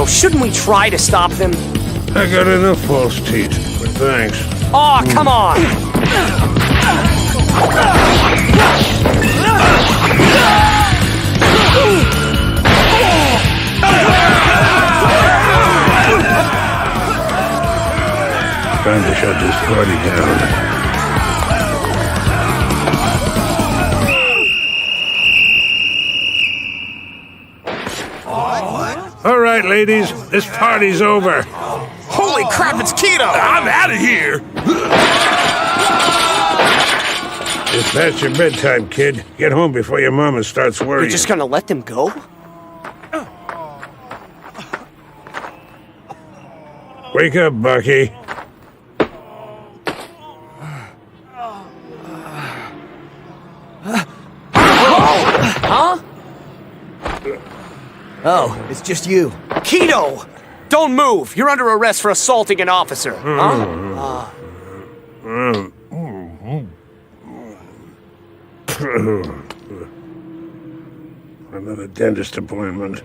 shouldn't we try to stop them? I got enough false teeth, but thanks. Aw, come on! Time to shut this party down. All right, ladies, this party's over. Holy crap, it's Keto! I'm out of here! It's past your bedtime, kid. Get home before your mama starts worrying. You're just gonna let them go? Wake up, Baki. Huh? Oh, it's just you. Keto! Don't move! You're under arrest for assaulting an officer. Huh? Another dentist appointment.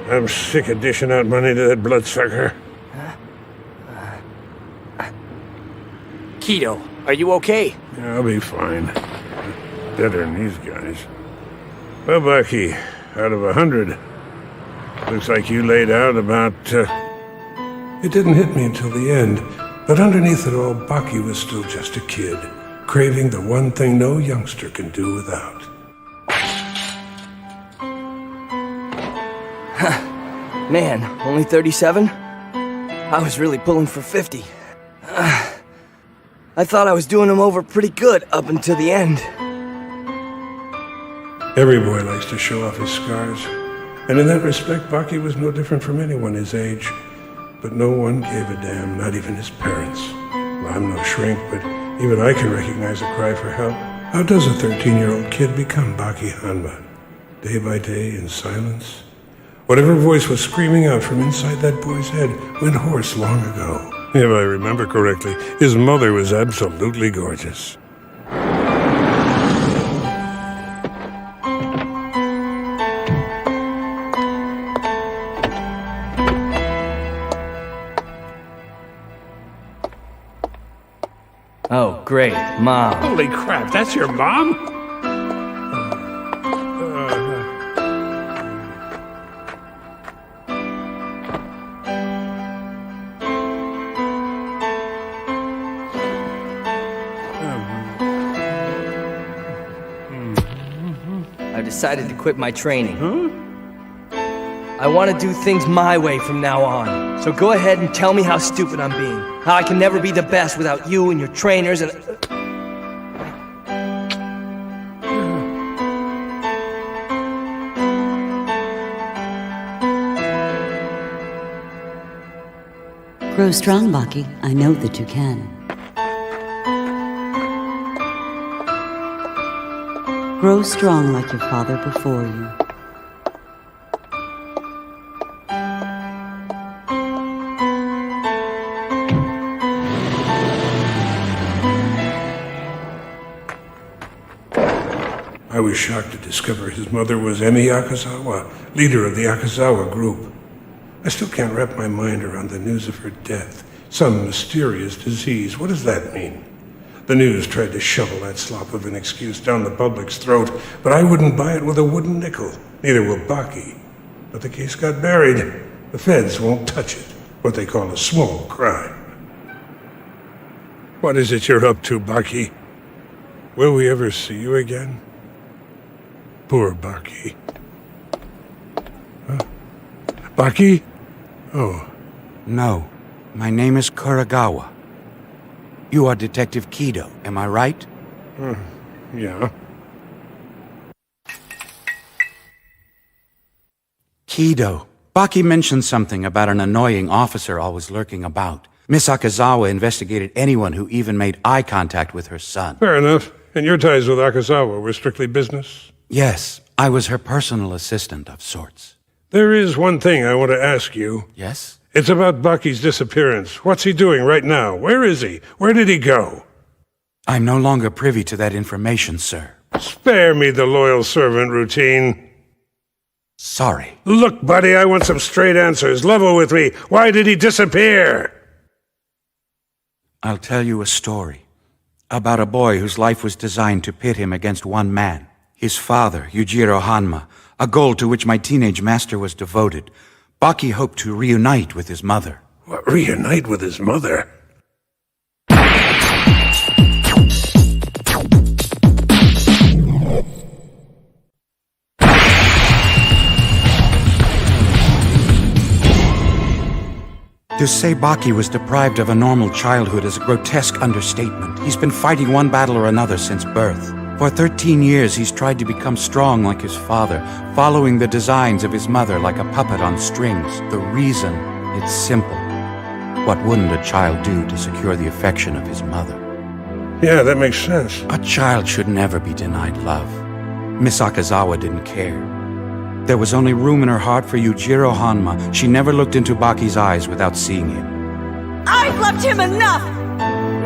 I'm sick of dishing out money to that bloodsucker. Keto, are you okay? Yeah, I'll be fine. Better than these guys. Well, Baki, out of 100, looks like you laid out about, It didn't hit me until the end, but underneath it all, Baki was still just a kid, craving the one thing no youngster can do without. Man, only 37? I was really pulling for 50. I thought I was doing him over pretty good up until the end. Every boy likes to show off his scars, and in that respect, Baki was no different from anyone his age. But no one gave a damn, not even his parents. Well, I'm no shrink, but even I can recognize a cry for help. How does a 13-year-old kid become Baki Hanma? Day by day, in silence? Whatever voice was screaming out from inside that boy's head went hoarse long ago. If I remember correctly, his mother was absolutely gorgeous. Oh, great. Mom. Holy crap, that's your mom? I decided to quit my training. I want to do things my way from now on. So go ahead and tell me how stupid I'm being. How I can never be the best without you and your trainers and... Grow strong, Baki. I know that you can. Grow strong like your father before you. I was shocked to discover his mother was Emi Akazawa, leader of the Akazawa group. I still can't wrap my mind around the news of her death. Some mysterious disease. What does that mean? The news tried to shovel that slop of an excuse down the public's throat, but I wouldn't buy it with a wooden nickel. Neither will Baki. But the case got buried. The feds won't touch it. What they call a small crime. What is it you're up to, Baki? Will we ever see you again? Poor Baki. Huh? Baki? Oh. No. My name is Kuragawa. You are Detective Kido, am I right? Yeah. Kido. Baki mentioned something about an annoying officer always lurking about. Miss Akazawa investigated anyone who even made eye contact with her son. Fair enough. And your ties with Akazawa were strictly business? Yes, I was her personal assistant of sorts. There is one thing I want to ask you. Yes? It's about Baki's disappearance. What's he doing right now? Where is he? Where did he go? I'm no longer privy to that information, sir. Spare me the loyal servant routine. Sorry. Look, buddy, I want some straight answers. Level with me. Why did he disappear? I'll tell you a story about a boy whose life was designed to pit him against one man, his father, Yujiro Hanma, a goal to which my teenage master was devoted. Baki hoped to reunite with his mother. What, reunite with his mother? To say Baki was deprived of a normal childhood is a grotesque understatement. He's been fighting one battle or another since birth. For 13 years, he's tried to become strong like his father, following the designs of his mother like a puppet on strings. The reason? It's simple. What wouldn't a child do to secure the affection of his mother? Yeah, that makes sense. A child should never be denied love. Miss Akazawa didn't care. There was only room in her heart for Yujiro Hanma. She never looked into Baki's eyes without seeing him. I've loved him enough!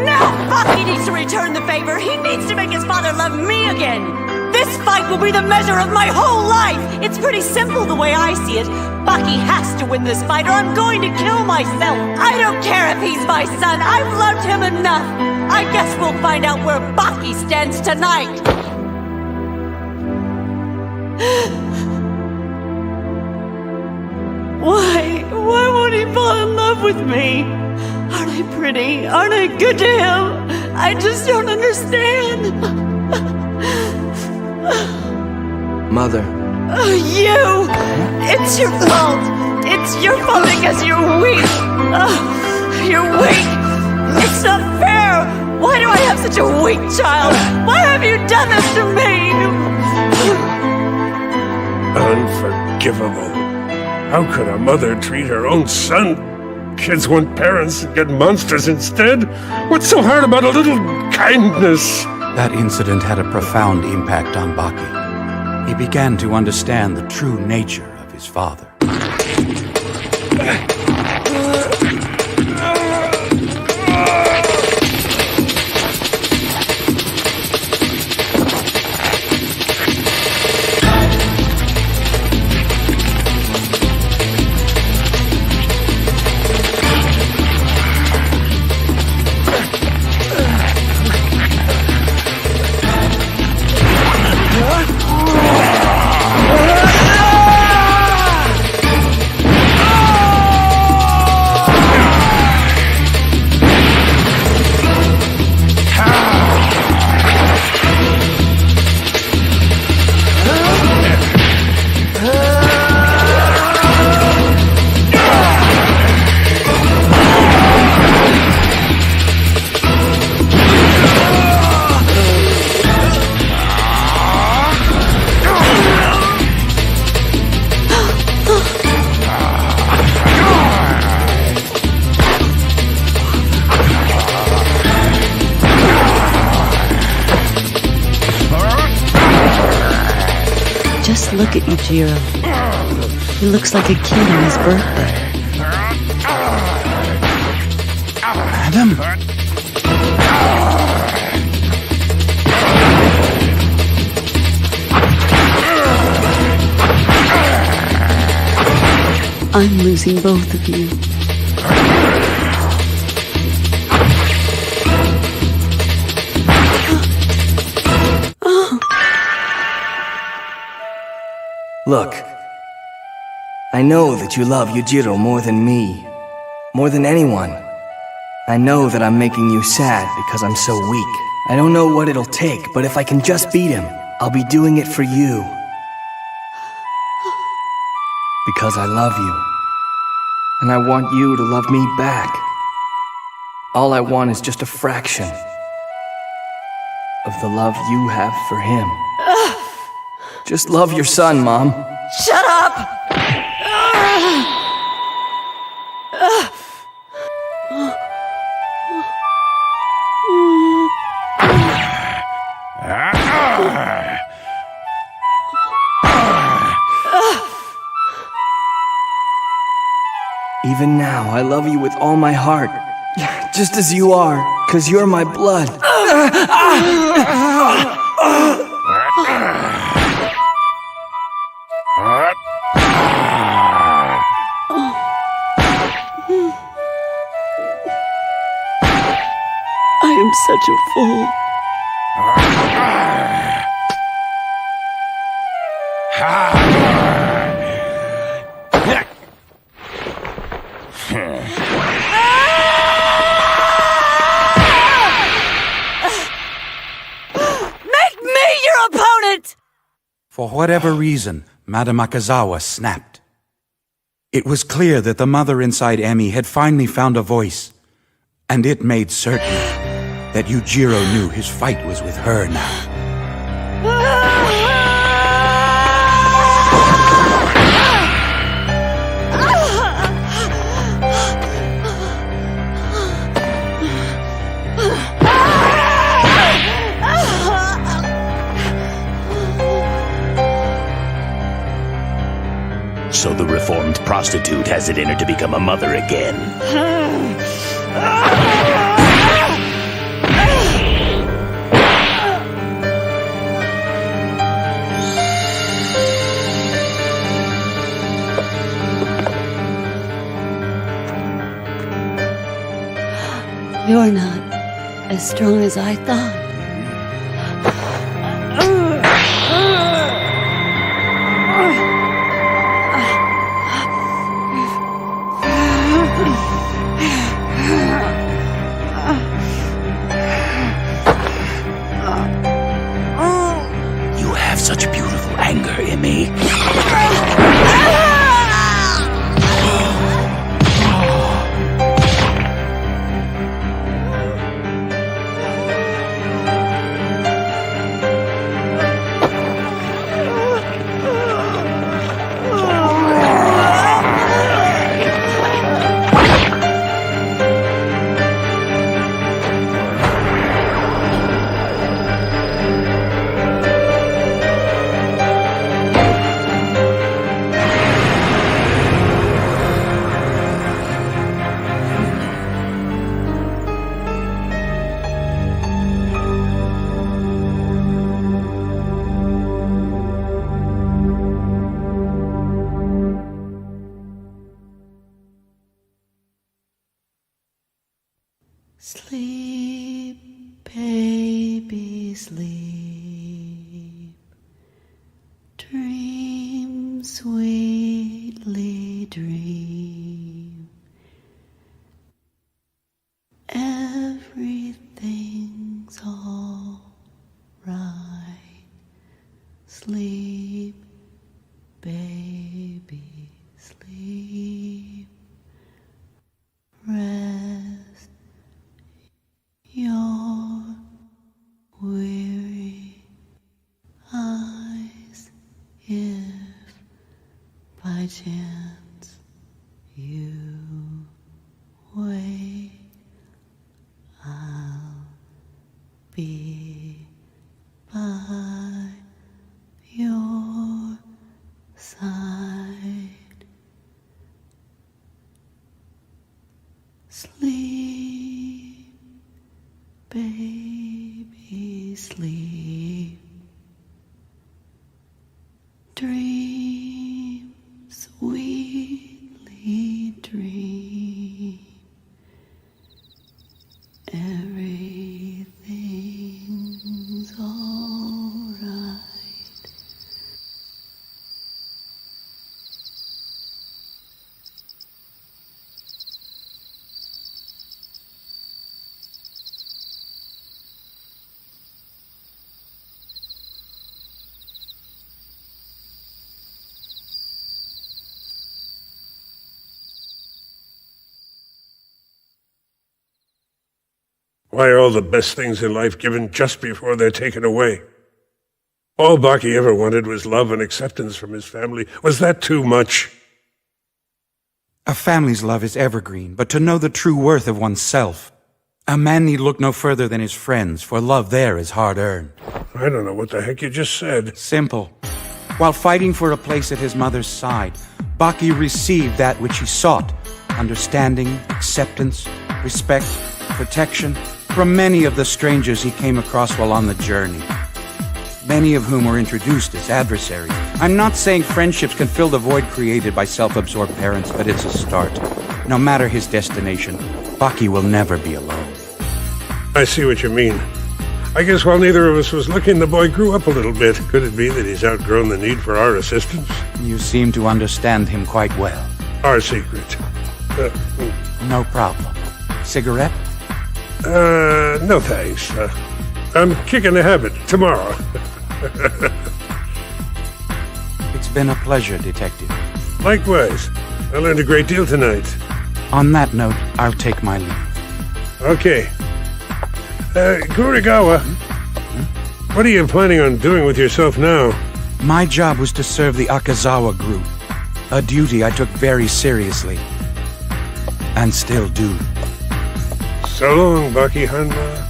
Now Baki needs to return the favor. He needs to make his father love me again. This fight will be the measure of my whole life. It's pretty simple the way I see it. Baki has to win this fight or I'm going to kill myself. I don't care if he's my son. I've loved him enough. I guess we'll find out where Baki stands tonight. Why won't he fall in love with me? Aren't I pretty? Aren't I good to him? I just don't understand. Mother. You! It's your fault! It's your fault because you're weak! You're weak! It's not fair! Why do I have such a weak child? Why have you done this to me? Unforgivable. How could a mother treat her own son? Kids want parents and get monsters instead? What's so hard about a little kindness? That incident had a profound impact on Baki. He began to understand the true nature of his father. Just look at Yujiro. He looks like a kid on his birthday. Madam? I'm losing both of you. Look, I know that you love Yujiro more than me, more than anyone. I know that I'm making you sad because I'm so weak. I don't know what it'll take, but if I can just beat him, I'll be doing it for you. Because I love you. And I want you to love me back. All I want is just a fraction of the love you have for him. Just love your son, Mom. Shut up! Even now, I love you with all my heart. Just as you are, 'cause you're my blood. am such a fool. Make me your opponent! For whatever reason, Madame Akazawa snapped. It was clear that the mother inside Emmy had finally found a voice, and it made certain that Yujiro knew his fight was with her now. So the reformed prostitute has it in her to become a mother again. You're not as strong as I thought. You have such beautiful anger, Emmy. Sleep, baby, sleep. Dream, sweetly dream. Everything's all right. Sleep, baby, sleep. Rest your weary eyes, if by chance you wake, I'll be by your side. Sleep, baby, sleep. Dream, sweetly dream. Everything's all right. Why are all the best things in life given just before they're taken away? All Baki ever wanted was love and acceptance from his family. Was that too much? A family's love is evergreen, but to know the true worth of oneself, a man need look no further than his friends, for love there is hard-earned. I don't know what the heck you just said. Simple. While fighting for a place at his mother's side, Baki received that which he sought: understanding, acceptance, respect, protection, from many of the strangers he came across while on the journey. Many of whom were introduced as adversaries. I'm not saying friendships can fill the void created by self-absorbed parents, but it's a start. No matter his destination, Baki will never be alone. I see what you mean. I guess while neither of us was looking, the boy grew up a little bit. Could it be that he's outgrown the need for our assistance? You seem to understand him quite well. Our secret. No problem. Cigarette? No thanks. I'm kicking the habit tomorrow. It's been a pleasure, Detective. Likewise. I learned a great deal tonight. On that note, I'll take my leave. Okay. Kurigawa, what are you planning on doing with yourself now? My job was to serve the Akazawa group, a duty I took very seriously. And still do. So long, Baki Hanma.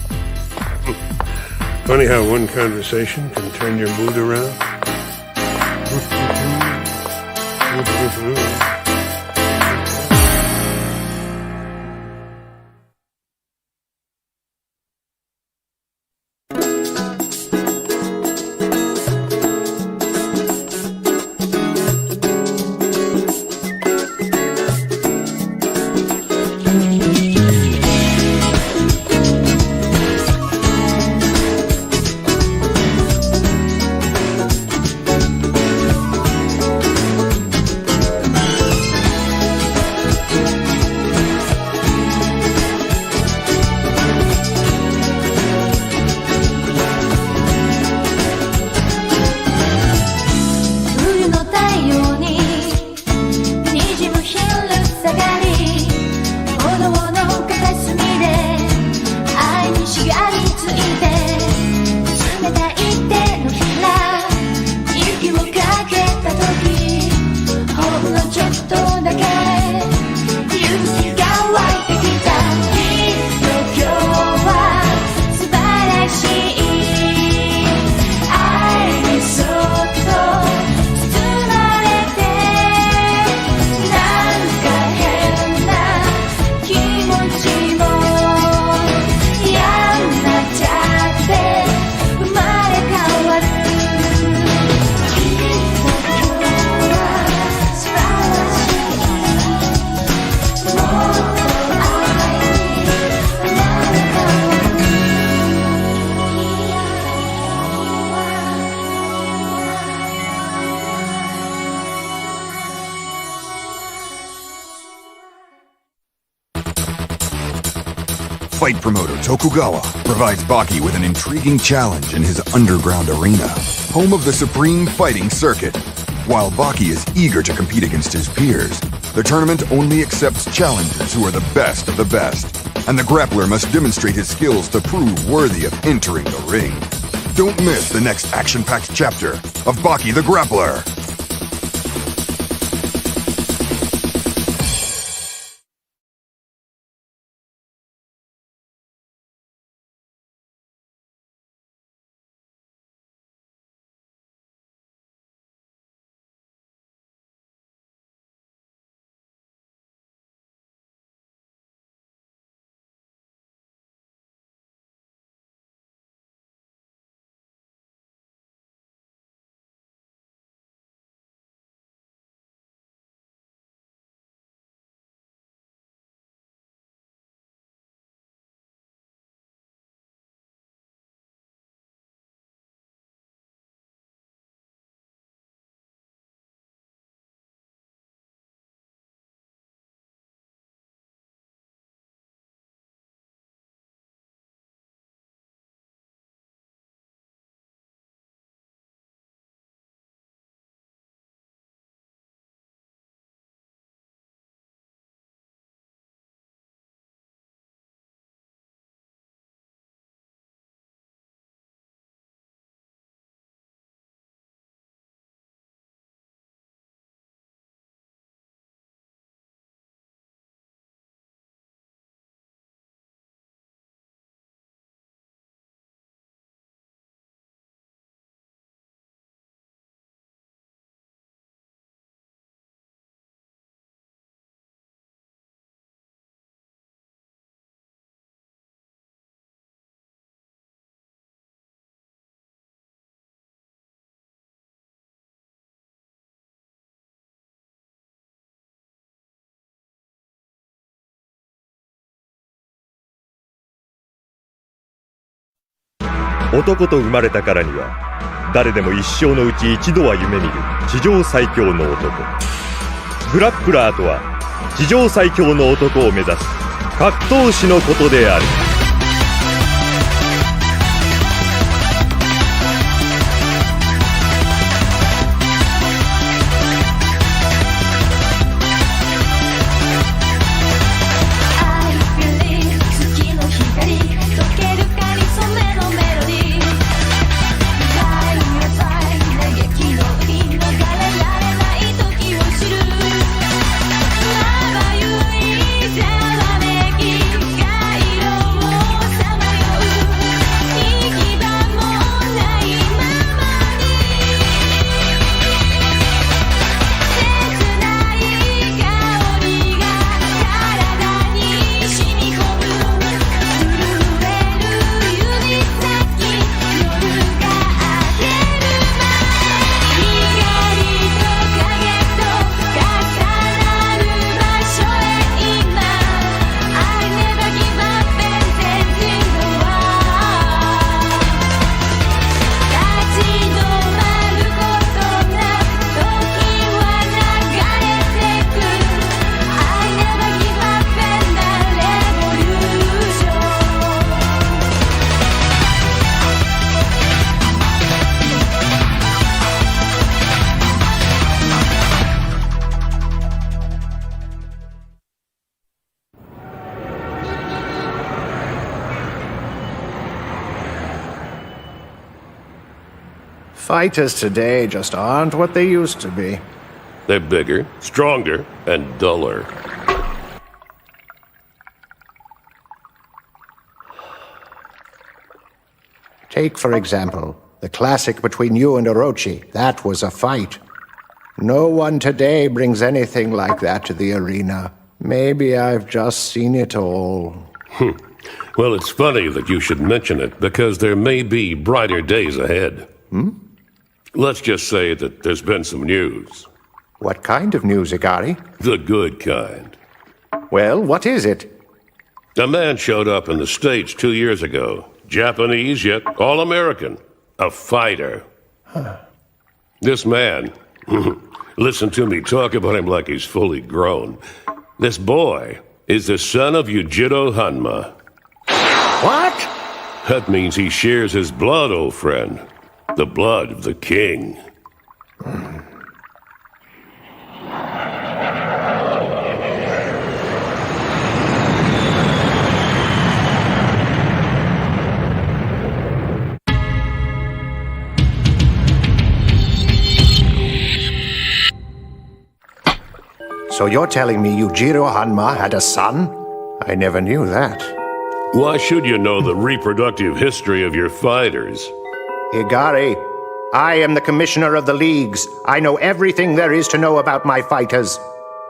Funny how one conversation can turn your mood around. Fight promoter Tokugawa provides Baki with an intriguing challenge in his underground arena, home of the Supreme Fighting Circuit. While Baki is eager to compete against his peers, the tournament only accepts challengers who are the best of the best, and the grappler must demonstrate his skills to prove worthy of entering the ring. Don't miss the next action-packed chapter of Baki the Grappler. 男と生まれたからには誰でも一生のうち一度は夢見る地上最強の男。グラップラーとは地上最強の男を目指す格闘士のことである。Fighters today just aren't what they used to be. They're bigger, stronger, and duller. Take, for example, the classic between you and Orochi. That was a fight. No one today brings anything like that to the arena. Maybe I've just seen it all. Well, it's funny that you should mention it, because there may be brighter days ahead. Let's just say that there's been some news. What kind of news, Igari? The good kind. Well, what is it? A man showed up in the States 2 years ago. Japanese, yet all-American. A fighter. This man, listen to me talk about him like he's fully grown. This boy is the son of Yujiro Hanma. What? That means he shares his blood, old friend. The blood of the king. So you're telling me Yujiro Hanma had a son? I never knew that. Why should you know the reproductive history of your fighters? Igari, I am the commissioner of the leagues. I know everything there is to know about my fighters.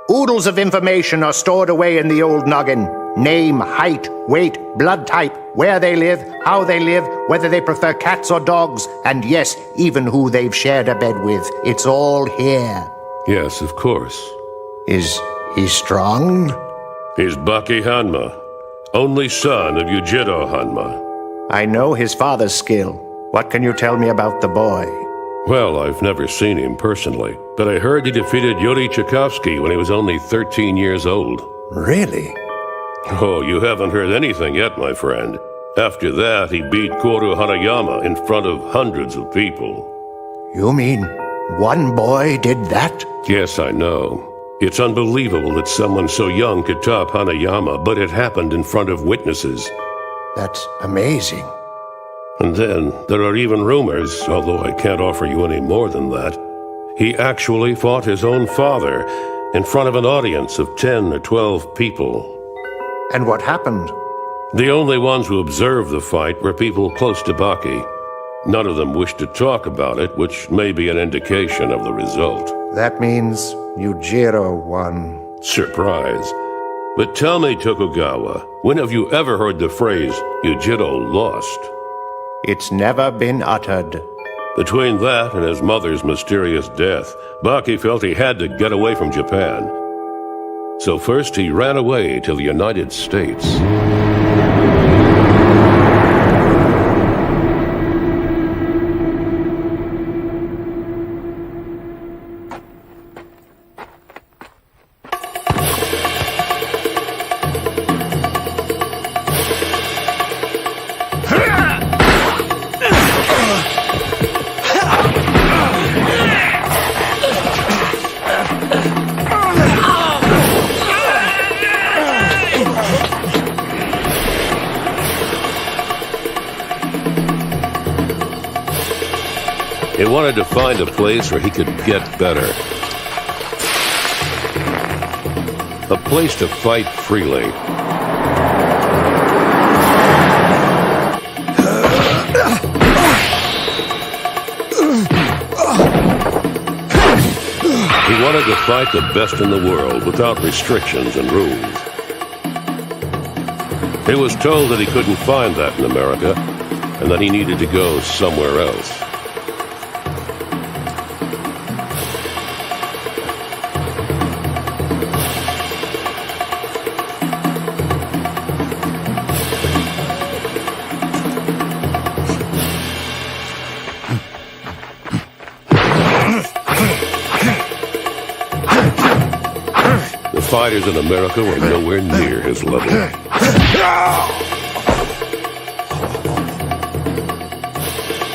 Oodles of information are stored away in the old noggin. Name, height, weight, blood type, where they live, how they live, whether they prefer cats or dogs, and yes, even who they've shared a bed with. It's all here. Yes, of course. Is he strong? He's Baki Hanma, only son of Yujiro Hanma. I know his father's skill. What can you tell me about the boy? Well, I've never seen him personally, but I heard he defeated Yuri Tchaikovsky when he was only 13 years old. Really? Oh, you haven't heard anything yet, my friend. After that, he beat Koru Hanayama in front of hundreds of people. You mean one boy did that? Yes, I know. It's unbelievable that someone so young could top Hanayama, but it happened in front of witnesses. That's amazing. And then, there are even rumors, although I can't offer you any more than that, he actually fought his own father in front of an audience of 10 or 12 people. And what happened? The only ones who observed the fight were people close to Baki. None of them wished to talk about it, which may be an indication of the result. That means Yujiro won. Surprise. But tell me, Tokugawa, when have you ever heard the phrase, Yujiro lost? It's never been uttered. Between that and his mother's mysterious death, Baki felt he had to get away from Japan. So first he ran away to the United States. He wanted to find a place where he could get better. A place to fight freely. He wanted to fight the best in the world without restrictions and rules. He was told that he couldn't find that in America, and that he needed to go somewhere else. The fighters in America were nowhere near his level.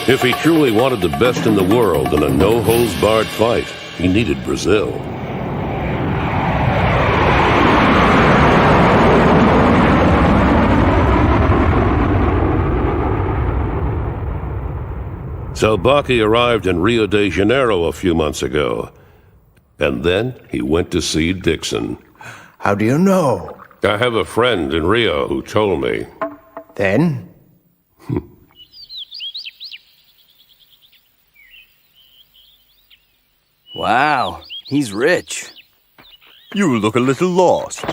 If he truly wanted the best in the world in a no-holds-barred fight, he needed Brazil. So Baki arrived in Rio de Janeiro a few months ago. And then he went to see Dixon. How do you know? I have a friend in Rio who told me. Then? Wow, he's rich. You look a little lost.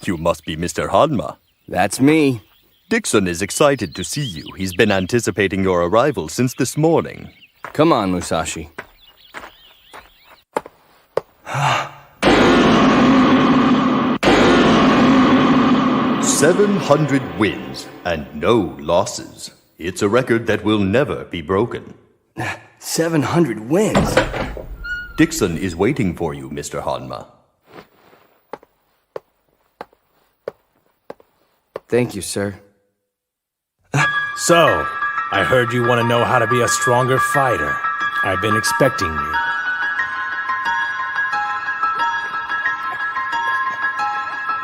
You must be Mr. Hanma. That's me. Dixon is excited to see you. He's been anticipating your arrival since this morning. Come on, Musashi. 700 wins and no losses. It's a record that will never be broken. 700 wins? Dixon is waiting for you, Mr. Hanma. Thank you, sir. So, I heard you want to know how to be a stronger fighter. I've been expecting you.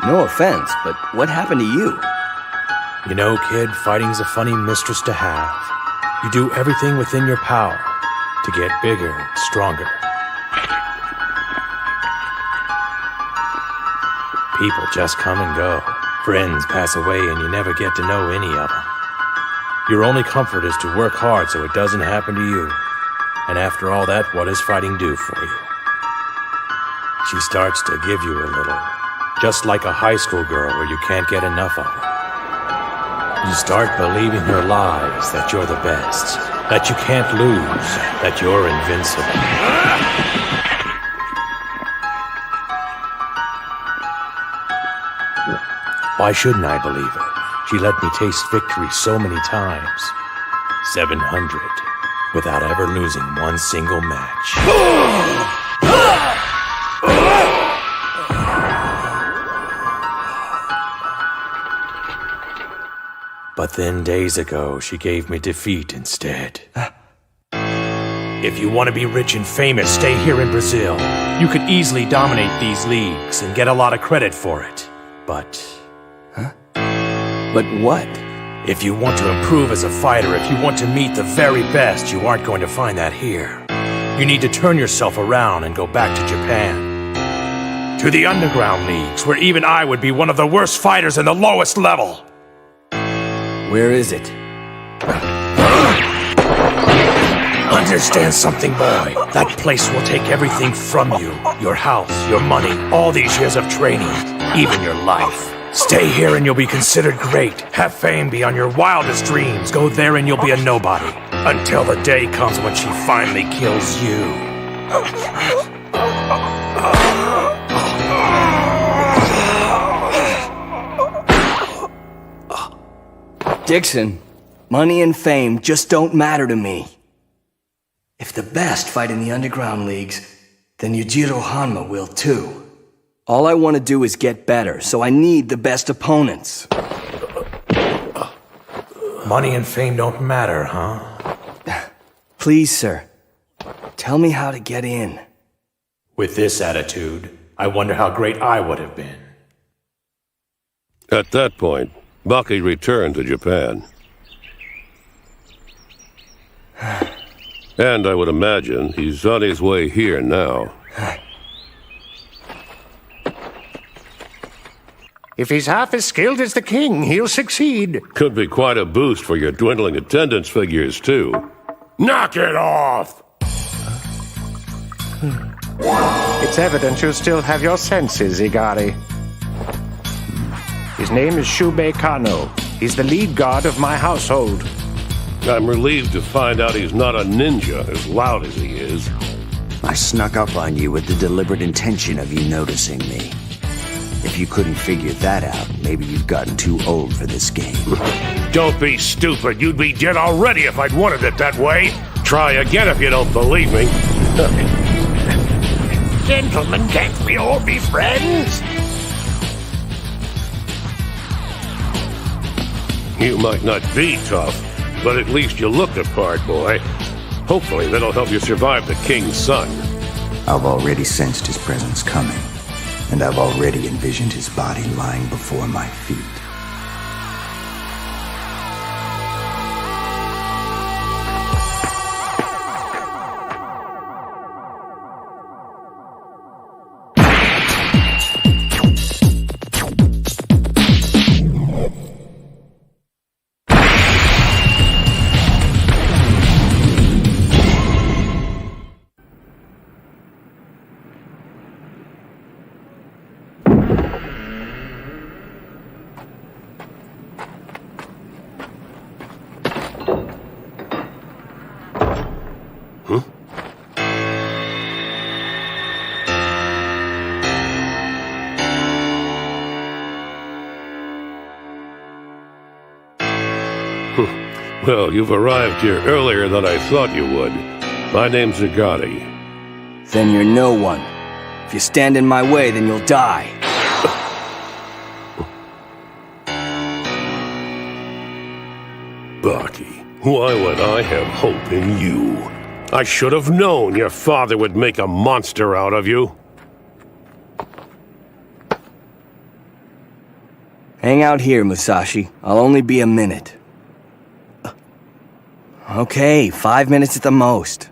No offense, but what happened to you? You know, kid, fighting's a funny mistress to have. You do everything within your power to get bigger, stronger. People just come and go. Friends pass away and you never get to know any of them. Your only comfort is to work hard so it doesn't happen to you. And after all that, what does fighting do for you? She starts to give you a little. Just like a high school girl where you can't get enough of her. You start believing her lies that you're the best, that you can't lose, that you're invincible. Why shouldn't I believe her? She let me taste victory so many times. 700, without ever losing one single match. But then days ago, she gave me defeat instead. If you want to be rich and famous, stay here in Brazil. You could easily dominate these leagues and get a lot of credit for it. But... But what? If you want to improve as a fighter, if you want to meet the very best, you aren't going to find that here. You need to turn yourself around and go back to Japan. To the underground leagues, where even I would be one of the worst fighters in the lowest level. Where is it? Understand something, boy. That place will take everything from you. Your house, your money, all these years of training, even your life. Stay here and you'll be considered great. Have fame beyond your wildest dreams. Go there and you'll be a nobody. Until the day comes when she finally kills you. Dixon, money and fame just don't matter to me. If the best fight in the underground leagues, then Yujiro Hanma will too. All I want to do is get better, so I need the best opponents. Money and fame don't matter, huh? Please, sir. Tell me how to get in. With this attitude, I wonder how great I would have been. At that point, Baki returned to Japan. And I would imagine he's on his way here now. If he's half as skilled as the king, he'll succeed. Could be quite a boost for your dwindling attendance figures, too. Knock it off! It's evident you still have your senses, Igari. His name is Shubei Kano. He's the lead god of my household. I'm relieved to find out he's not a ninja, as loud as he is. I snuck up on you with the deliberate intention of you noticing me. If you couldn't figure that out, maybe you've gotten too old for this game. Don't be stupid. You'd be dead already if I'd wanted it that way. Try again if you don't believe me. Gentlemen, can't we all be friends? You might not be tough, but at least you look the part, boy. Hopefully that'll help you survive the king's son. I've already sensed his presence coming, and I've already envisioned his body lying before my feet. Well, you've arrived here earlier than I thought you would. My name's Igari. Then you're no one. If you stand in my way, then you'll die. Baki, why would I have hope in you? I should have known your father would make a monster out of you. Hang out here, Musashi. I'll only be a minute. Okay, 5 minutes at the most.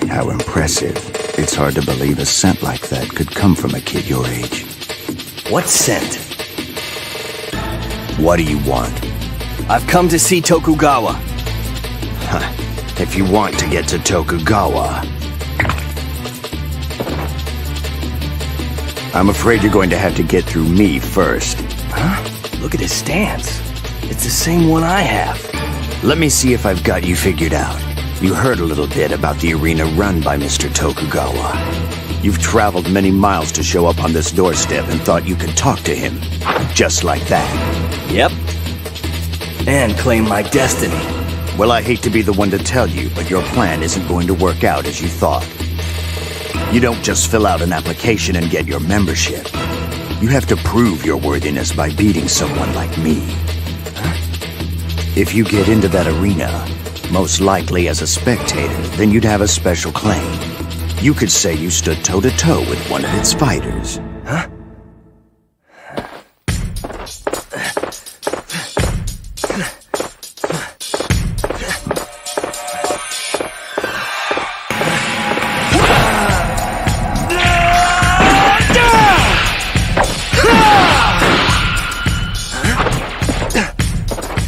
How impressive. It's hard to believe a scent like that could come from a kid your age. What scent? What do you want? I've come to see Tokugawa. If you want to get to Tokugawa, I'm afraid you're going to have to get through me first. Huh? Look at his stance. It's the same one I have. Let me see if I've got you figured out. You heard a little bit about the arena run by Mr. Tokugawa. You've traveled many miles to show up on this doorstep and thought you could talk to him. Just like that. Yep. And claim my destiny. Well, I hate to be the one to tell you, but your plan isn't going to work out as you thought. You don't just fill out an application and get your membership. You have to prove your worthiness by beating someone like me. If you get into that arena, most likely as a spectator, then you'd have a special claim. You could say you stood toe-to-toe with one of its fighters. Huh?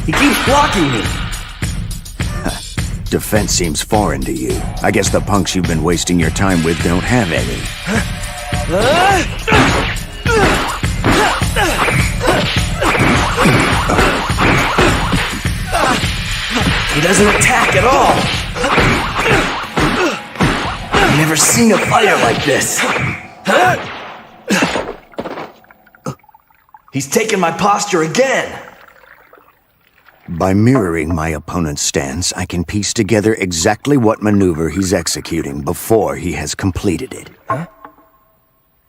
He keeps blocking me. Defense seems foreign to you. I guess the punks you've been wasting your time with don't have any. He doesn't attack at all. I've never seen a fighter like this. He's taken my posture again. By mirroring my opponent's stance, I can piece together exactly what maneuver he's executing before he has completed it. Huh?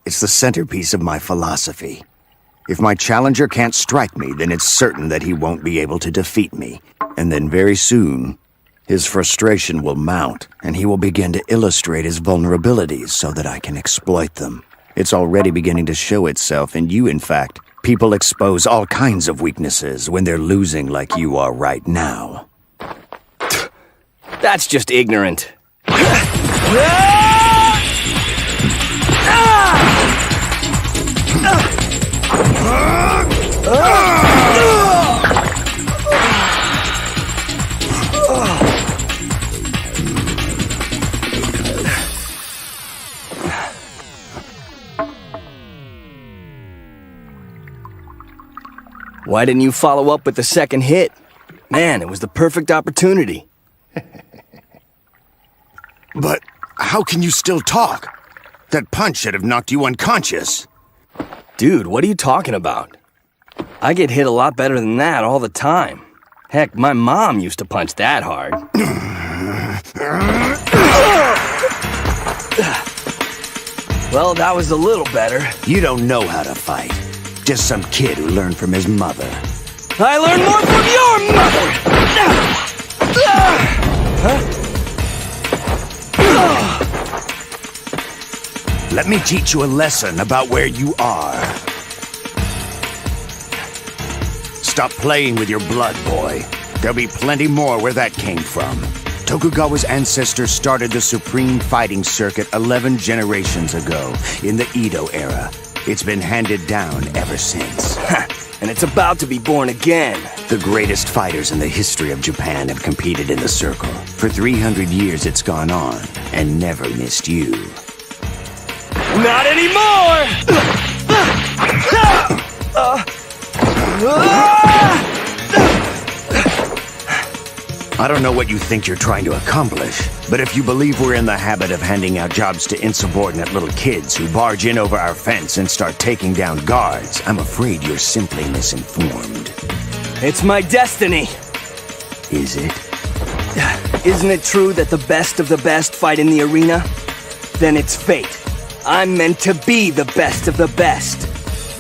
It's the centerpiece of my philosophy. If my challenger can't strike me, then it's certain that he won't be able to defeat me. And then very soon, his frustration will mount, and he will begin to illustrate his vulnerabilities so that I can exploit them. It's already beginning to show itself in you, in fact. People expose all kinds of weaknesses when they're losing like you are right now. That's just ignorant. Why didn't you follow up with the second hit? Man, it was the perfect opportunity. But how can you still talk? That punch should have knocked you unconscious. Dude, what are you talking about? I get hit a lot better than that all the time. Heck, my mom used to punch that hard. Well, that was a little better. You don't know how to fight. Just some kid who learned from his mother. I learned more from your mother! Let me teach you a lesson about where you are. Stop playing with your blood, boy. There'll be plenty more where that came from. Tokugawa's ancestors started the supreme fighting circuit 11 generations ago, in the Edo era. It's been handed down ever since. And it's about to be born again. The greatest fighters in the history of Japan have competed in the circle. For 300 years it's gone on, and never missed you. Not anymore! I don't know what you think you're trying to accomplish, but if you believe we're in the habit of handing out jobs to insubordinate little kids who barge in over our fence and start taking down guards, I'm afraid you're simply misinformed. It's my destiny. Is it? Isn't it true that the best of the best fight in the arena? Then it's fate. I'm meant to be the best of the best.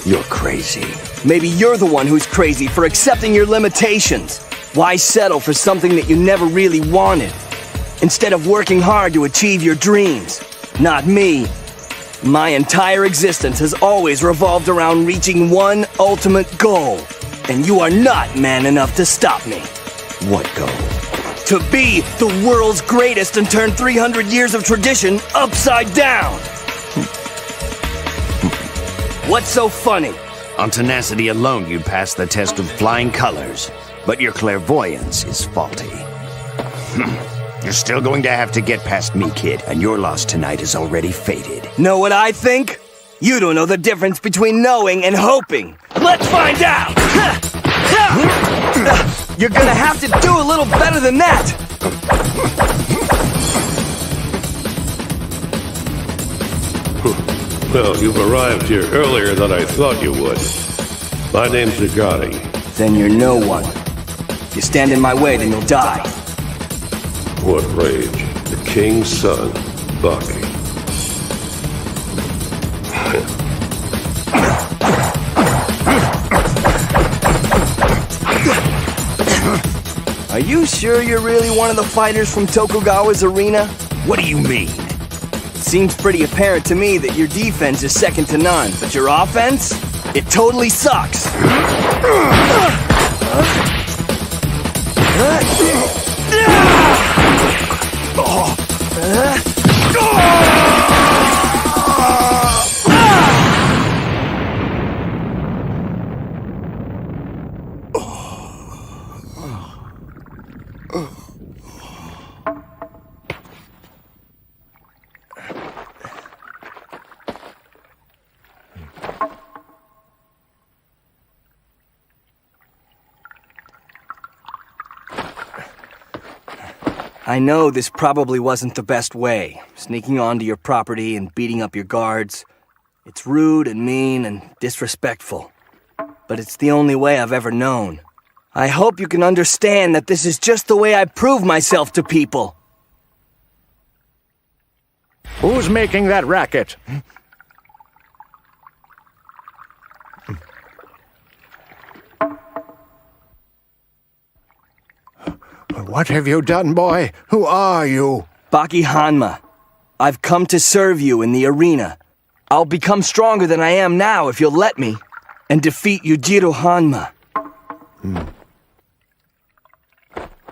You're crazy. Maybe you're the one who's crazy for accepting your limitations. Why settle for something that you never really wanted? Instead of working hard to achieve your dreams. Not me. My entire existence has always revolved around reaching one ultimate goal. And you are not man enough to stop me. What goal? To be the world's greatest and turn 300 years of tradition upside down. What's so funny? On tenacity alone, you'd pass the test with flying colors. But your clairvoyance is faulty. You're still going to have to get past me, kid, and your loss tonight is already fated. Know what I think? You don't know the difference between knowing and hoping. Let's find out! You're gonna have to do a little better than that! Well, you've arrived here earlier than I thought you would. My name's Zagati. Then you're no one. If you stand in my way, then you'll die. What rage. The king's son, Baki. Are you sure you're really one of the fighters from Tokugawa's arena? What do you mean? It seems pretty apparent to me that your defense is second to none, but your offense? It totally sucks. I know this probably wasn't the best way, sneaking onto your property and beating up your guards. It's rude and mean and disrespectful. But it's the only way I've ever known. I hope you can understand that this is just the way I prove myself to people. Who's making that racket? What have you done, boy? Who are you? Baki Hanma. I've come to serve you in the arena. I'll become stronger than I am now if you'll let me, and defeat Yujiro Hanma.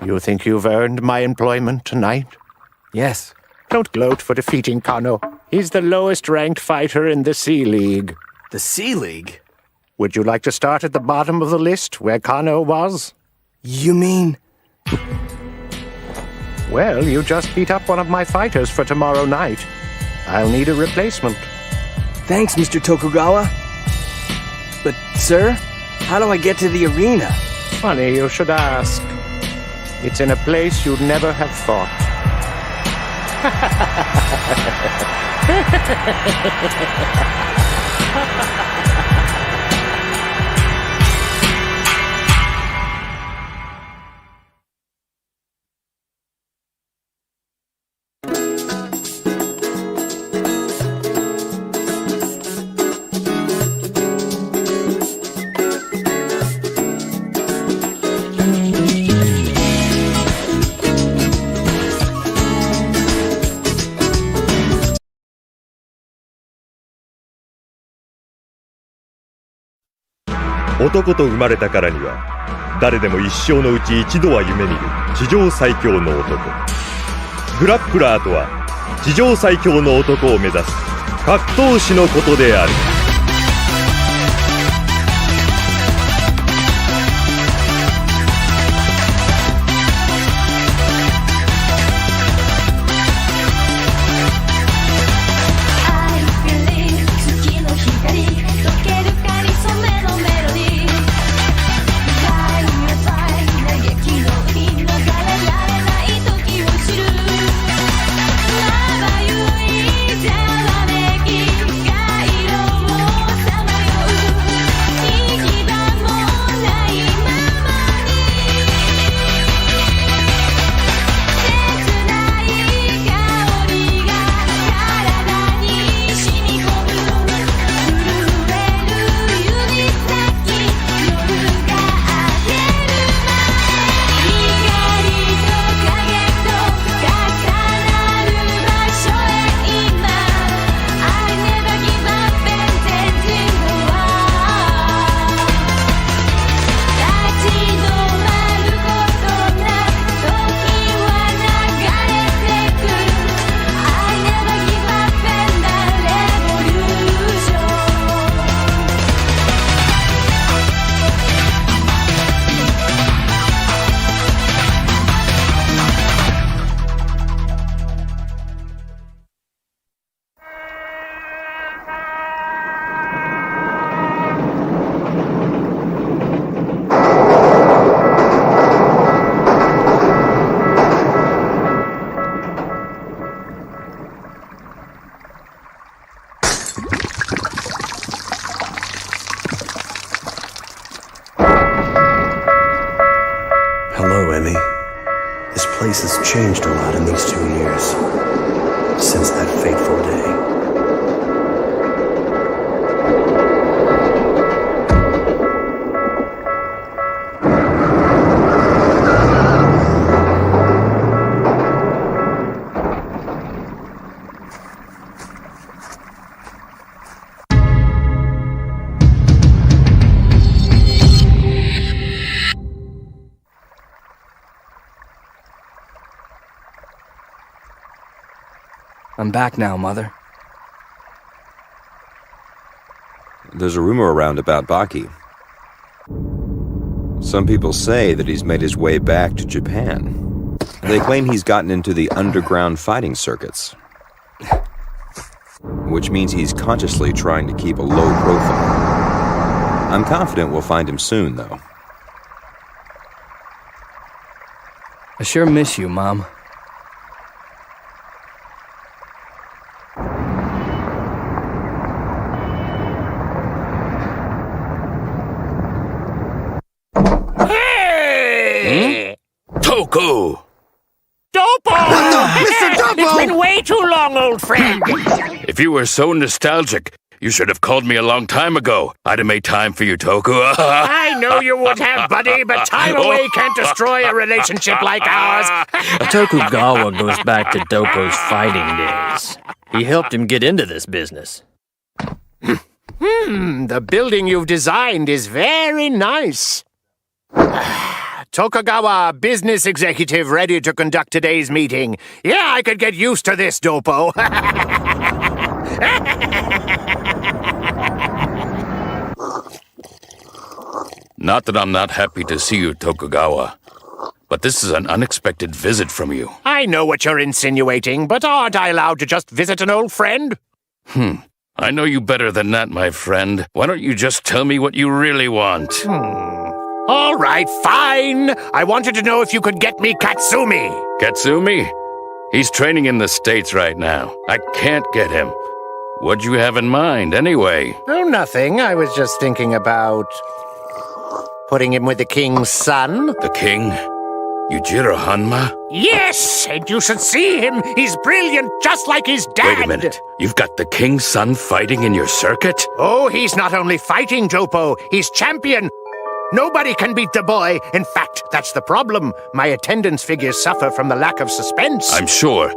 You think you've earned my employment tonight? Yes. Don't gloat for defeating Kano. He's the lowest-ranked fighter in the Sea League. The Sea League? Would you like to start at the bottom of the list, where Kano was? You mean... Well, you just beat up one of my fighters for tomorrow night. I'll need a replacement. Thanks, Mr. Tokugawa. But, sir, how do I get to the arena? Funny you should ask. It's in a place you'd never have thought.男と生まれたからには誰でも一生のうち一度は夢見る地上最強の男。グラップラーとは地上最強の男を目指す格闘士のことである。This place has changed a lot in these 2 years, since that fateful day. I'm back now, Mother. There's a rumor around about Baki. Some people say that he's made his way back to Japan. They claim he's gotten into the underground fighting circuits. Which means he's consciously trying to keep a low profile. I'm confident we'll find him soon, though. I sure miss you, Mom. Toku! Dopo! Mr. Dopo! It's been way too long, old friend. If you were so nostalgic, you should have called me a long time ago. I'd have made time for you, Toku. I know you would have, buddy, but time away can't destroy a relationship like ours. Tokugawa goes back to Dopo's fighting days. He helped him get into this business. The building you've designed is very nice. Tokugawa, business executive, ready to conduct today's meeting. Yeah, I could get used to this, Dopo. Not that I'm not happy to see you, Tokugawa. But this is an unexpected visit from you. I know what you're insinuating, but aren't I allowed to just visit an old friend? I know you better than that, my friend. Why don't you just tell me what you really want? All right, fine. I wanted to know if you could get me Katsumi. Katsumi? He's training in the States right now. I can't get him. What'd you have in mind, anyway? Oh, nothing. I was just thinking about putting him with the king's son. The king? Yujiro Hanma? Yes, and you should see him. He's brilliant, just like his dad. Wait a minute. You've got the king's son fighting in your circuit? Oh, he's not only fighting, Dopo. He's champion. Nobody can beat the boy. In fact, that's the problem. My attendance figures suffer from the lack of suspense. I'm sure.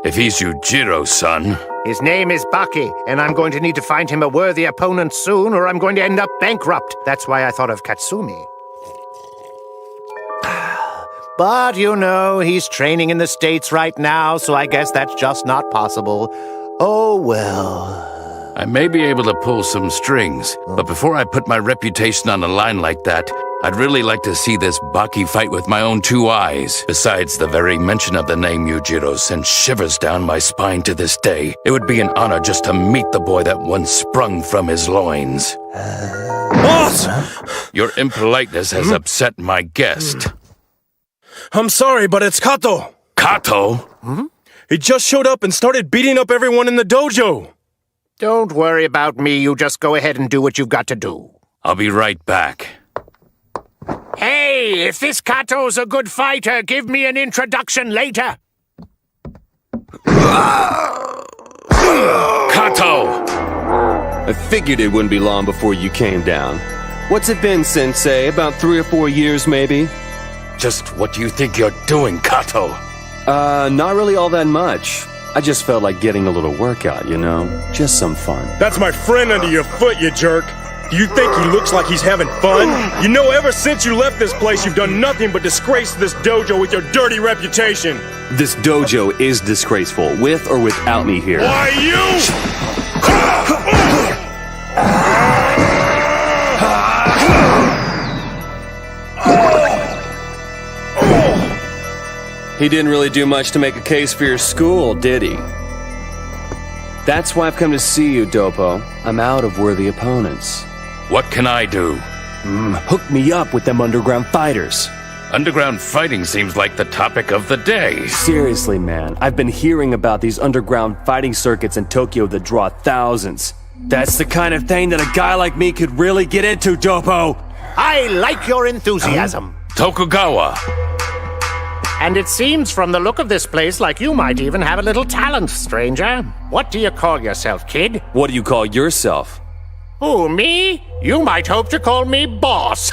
If he's Yujiro's son. His name is Baki, and I'm going to need to find him a worthy opponent soon, or I'm going to end up bankrupt. That's why I thought of Katsumi. But, you know, he's training in the States right now, so I guess that's just not possible. Oh, well. I may be able to pull some strings, but before I put my reputation on the line like that, I'd really like to see this Baki fight with my own two eyes. Besides, the very mention of the name Yujiro sends shivers down my spine to this day. It would be an honor just to meet the boy that once sprung from his loins. Boss! Your impoliteness has upset my guest. I'm sorry, but it's Kato. Kato? He just showed up and started beating up everyone in the dojo. Don't worry about me. You just go ahead and do what you've got to do. I'll be right back. Hey, if this Kato's a good fighter, give me an introduction later. Kato! I figured it wouldn't be long before you came down. What's it been, Sensei? About 3 or 4 years, maybe? Just what do you think you're doing, Kato? Not really all that much. I just felt like getting a little workout, you know? Just some fun. That's my friend under your foot, you jerk. Do you think he looks like he's having fun? You know, ever since you left this place, you've done nothing but disgrace this dojo with your dirty reputation. This dojo is disgraceful, with or without me here. Why, you? He didn't really do much to make a case for your school, did he? That's why I've come to see you, Dopo. I'm out of worthy opponents. What can I do? Hook me up with them underground fighters. Underground fighting seems like the topic of the day. Seriously, man. I've been hearing about these underground fighting circuits in Tokyo that draw thousands. That's the kind of thing that a guy like me could really get into, Dopo. I like your enthusiasm. Tokugawa. And it seems from the look of this place like you might even have a little talent, stranger. What do you call yourself, kid? What do you call yourself? Who, me? You might hope to call me boss.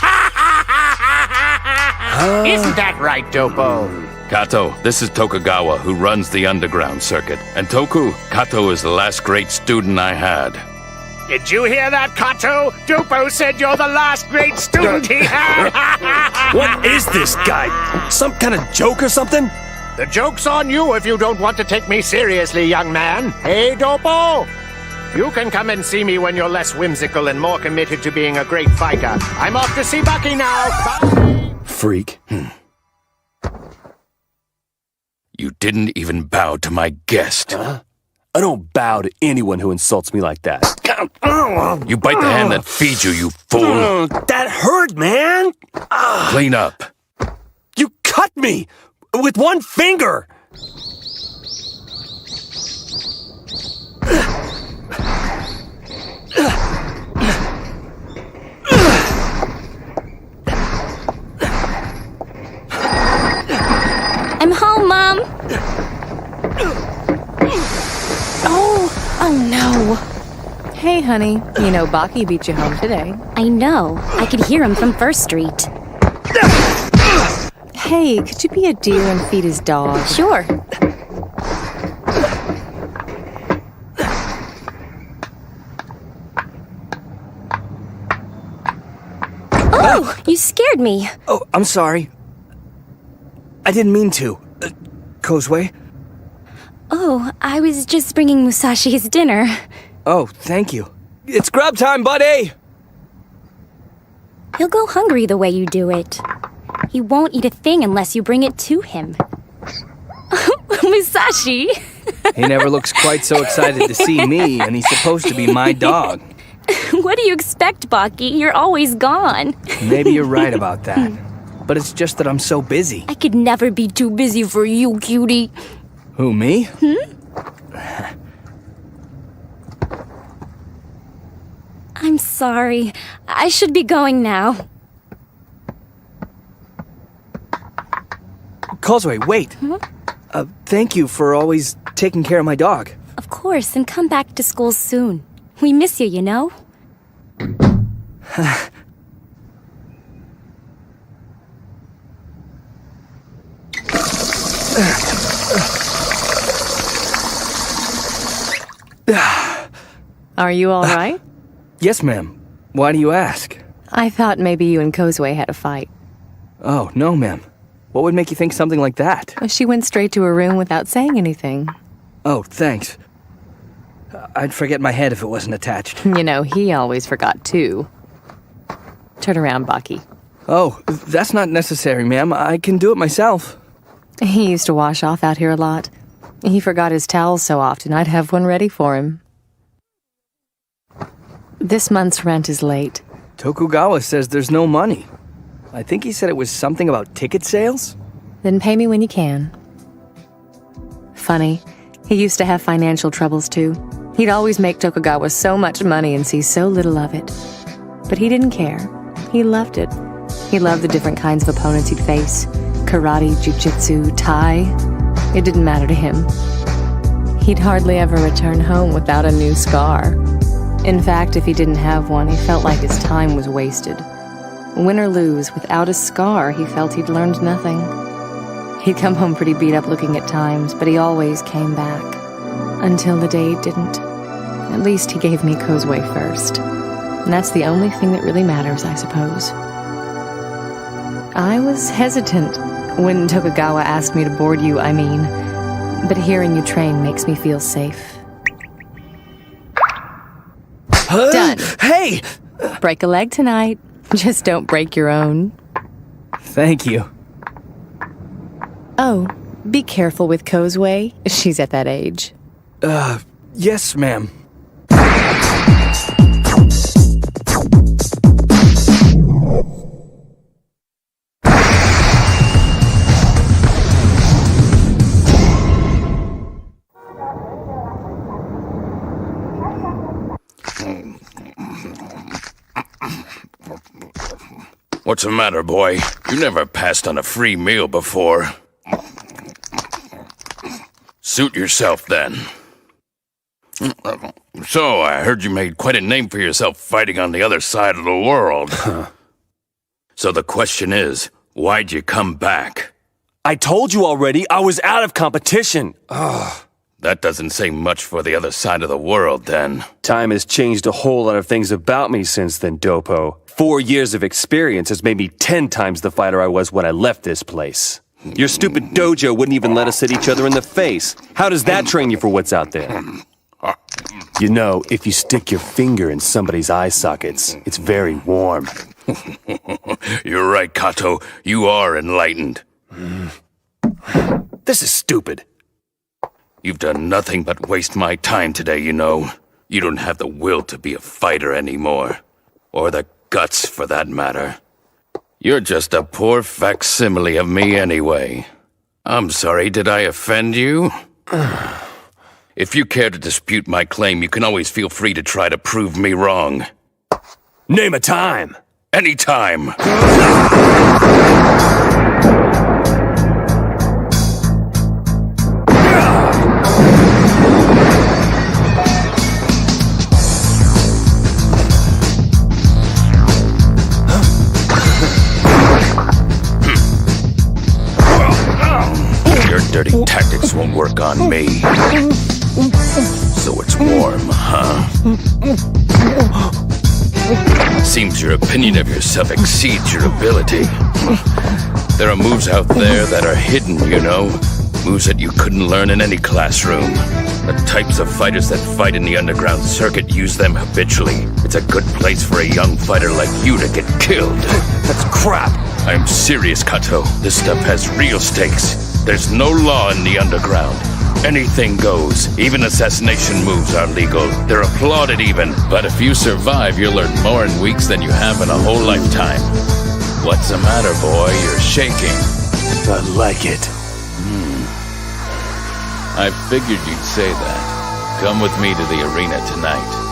Isn't that right, Dopo? Kato, this is Tokugawa, who runs the underground circuit. And Toku, Kato is the last great student I had. Did you hear that, Kato? Dopo said you're the last great student he had. What is this guy? Some kind of joke or something? The joke's on you if you don't want to take me seriously, young man. Hey, Dopo! You can come and see me when you're less whimsical and more committed to being a great fighter. I'm off to see Baki now. Bye. Freak. You didn't even bow to my guest. I don't bow to anyone who insults me like that. You bite the hand that feeds you, you fool. That hurt, man! Clean up. You cut me! With one finger! Hey, honey. You know Baki beat you home today. I know. I could hear him from First Street. Hey, could you be a dear and feed his dog? Sure. Oh, you scared me. Oh, I'm sorry. I didn't mean to. Kozue? Oh, I was just bringing Musashi's dinner. Oh, thank you. It's grub time, buddy! He'll go hungry the way you do it. He won't eat a thing unless you bring it to him. Musashi! He never looks quite so excited to see me, and he's supposed to be my dog. What do you expect, Baki? You're always gone. Maybe you're right about that. But it's just that I'm so busy. I could never be too busy for you, cutie. Who, me? I'm sorry. I should be going now. Kozue, wait. Thank you for always taking care of my dog. Of course, and come back to school soon. We miss you, you know? Are you all right? Yes, ma'am. Why do you ask? I thought maybe you and Kozue had a fight. Oh, no, ma'am. What would make you think something like that? She went straight to her room without saying anything. Oh, thanks. I'd forget my head if it wasn't attached. You know, he always forgot too. Turn around, Baki. Oh, that's not necessary, ma'am. I can do it myself. He used to wash off out here a lot. He forgot his towels so often, I'd have one ready for him. This month's rent is late. Tokugawa says there's no money. I think he said it was something about ticket sales? Then pay me when you can. Funny, he used to have financial troubles too. He'd always make Tokugawa so much money and see so little of it. But he didn't care. He loved it. He loved the different kinds of opponents he'd face. Karate, jujitsu, Thai. It didn't matter to him. He'd hardly ever return home without a new scar. In fact, if he didn't have one, he felt like his time was wasted. Win or lose, without a scar, he felt he'd learned nothing. He'd come home pretty beat up looking at times, but he always came back. Until the day he didn't. At least he gave me Kozue first. And that's the only thing that really matters, I suppose. I was hesitant when Tokugawa asked me to board you, but hearing you train makes me feel safe. Done. Hey! Break a leg tonight. Just don't break your own. Thank you. Oh, be careful with Kozue. She's at that age. Yes, ma'am. What's the matter, boy? You never passed on a free meal before. Suit yourself, then. So, I heard you made quite a name for yourself fighting on the other side of the world. So the question is, why'd you come back? I told you already, I was out of competition. That doesn't say much for the other side of the world, then. Time has changed a whole lot of things about me since then, Dopo. 4 years of experience has made me 10 times the fighter I was when I left this place. Your stupid dojo wouldn't even let us hit each other in the face. How does that train you for what's out there? You know, if you stick your finger in somebody's eye sockets, it's very warm. You're right, Kato. You are enlightened. This is stupid. You've done nothing but waste my time today, you know. You don't have the will to be a fighter anymore. Or the guts, for that matter. You're just a poor facsimile of me anyway. I'm sorry, did I offend you? If you care to dispute my claim, you can always feel free to try to prove me wrong. Name a time. Any time. work on me. So it's warm, huh? Seems your opinion of yourself exceeds your ability. There are moves out there that are hidden, you know. Moves that you couldn't learn in any classroom. The types of fighters that fight in the underground circuit use them habitually. It's a good place for a young fighter like you to get killed. That's crap. I'm serious, Kato. This stuff has real stakes. There's no law in the underground. Anything goes. Even assassination moves are legal. They're applauded even. But if you survive, you'll learn more in weeks than you have in a whole lifetime. What's the matter, boy? You're shaking. I like it. I figured you'd say that. Come with me to the arena tonight.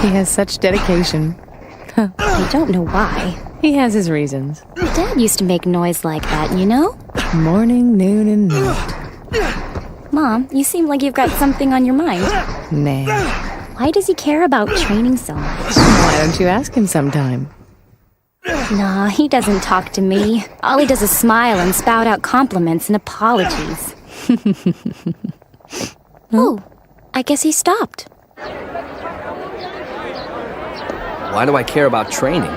He has such dedication. I don't know why. He has his reasons. Dad used to make noise like that, you know? Morning, noon, and night. Mom, you seem like you've got something on your mind. Nah. Why does he care about training so much? Why don't you ask him sometime? Nah, he doesn't talk to me. All he does is smile and spout out compliments and apologies. Oh, I guess he stopped. Why do I care about training?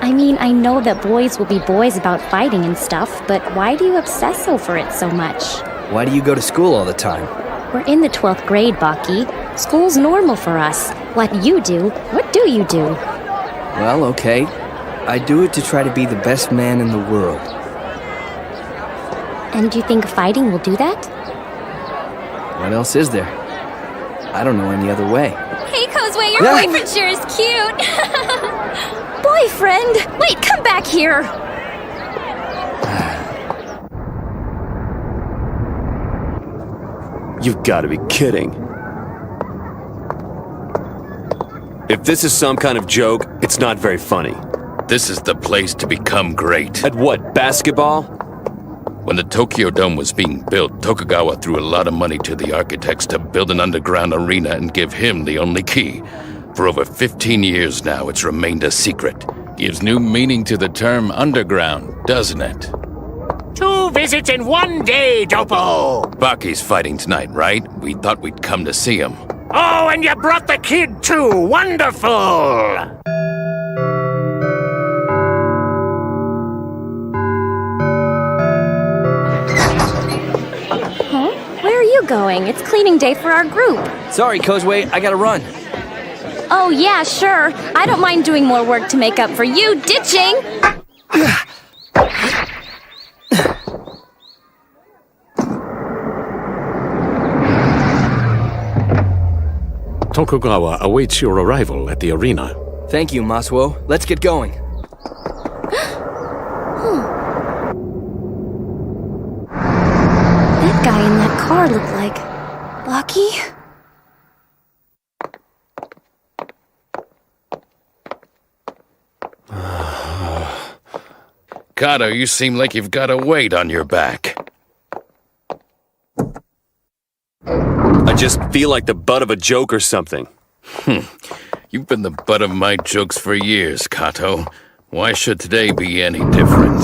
I mean, I know that boys will be boys about fighting and stuff, but why do you obsess over it so much? Why do you go to school all the time? We're in the 12th grade, Baki. School's normal for us. What you do, what do you do? Well, okay. I do it to try to be the best man in the world. And do you think fighting will do that? What else is there? I don't know any other way. Hey, Kozue, your boyfriend sure is cute. Boyfriend? Wait, come back here. You've got to be kidding. If this is some kind of joke, it's not very funny. This is the place to become great. At what, basketball? When the Tokyo Dome was being built, Tokugawa threw a lot of money to the architects to build an underground arena and give him the only key. For over 15 years now, it's remained a secret. Gives new meaning to the term underground, doesn't it? 2 visits in 1 day, Dopo! Baki's fighting tonight, right? We thought we'd come to see him. Oh, and you brought the kid too! Wonderful! Where are you going? It's cleaning day for our group. Sorry, Kozue, I gotta run. Oh, yeah, sure. I don't mind doing more work to make up for you ditching. Tokugawa awaits your arrival at the arena. Thank you, Masuo. Let's get going. That guy in that car looked like... Baki? Kato, you seem like you've got a weight on your back. I just feel like the butt of a joke or something. You've been the butt of my jokes for years, Kato. Why should today be any different?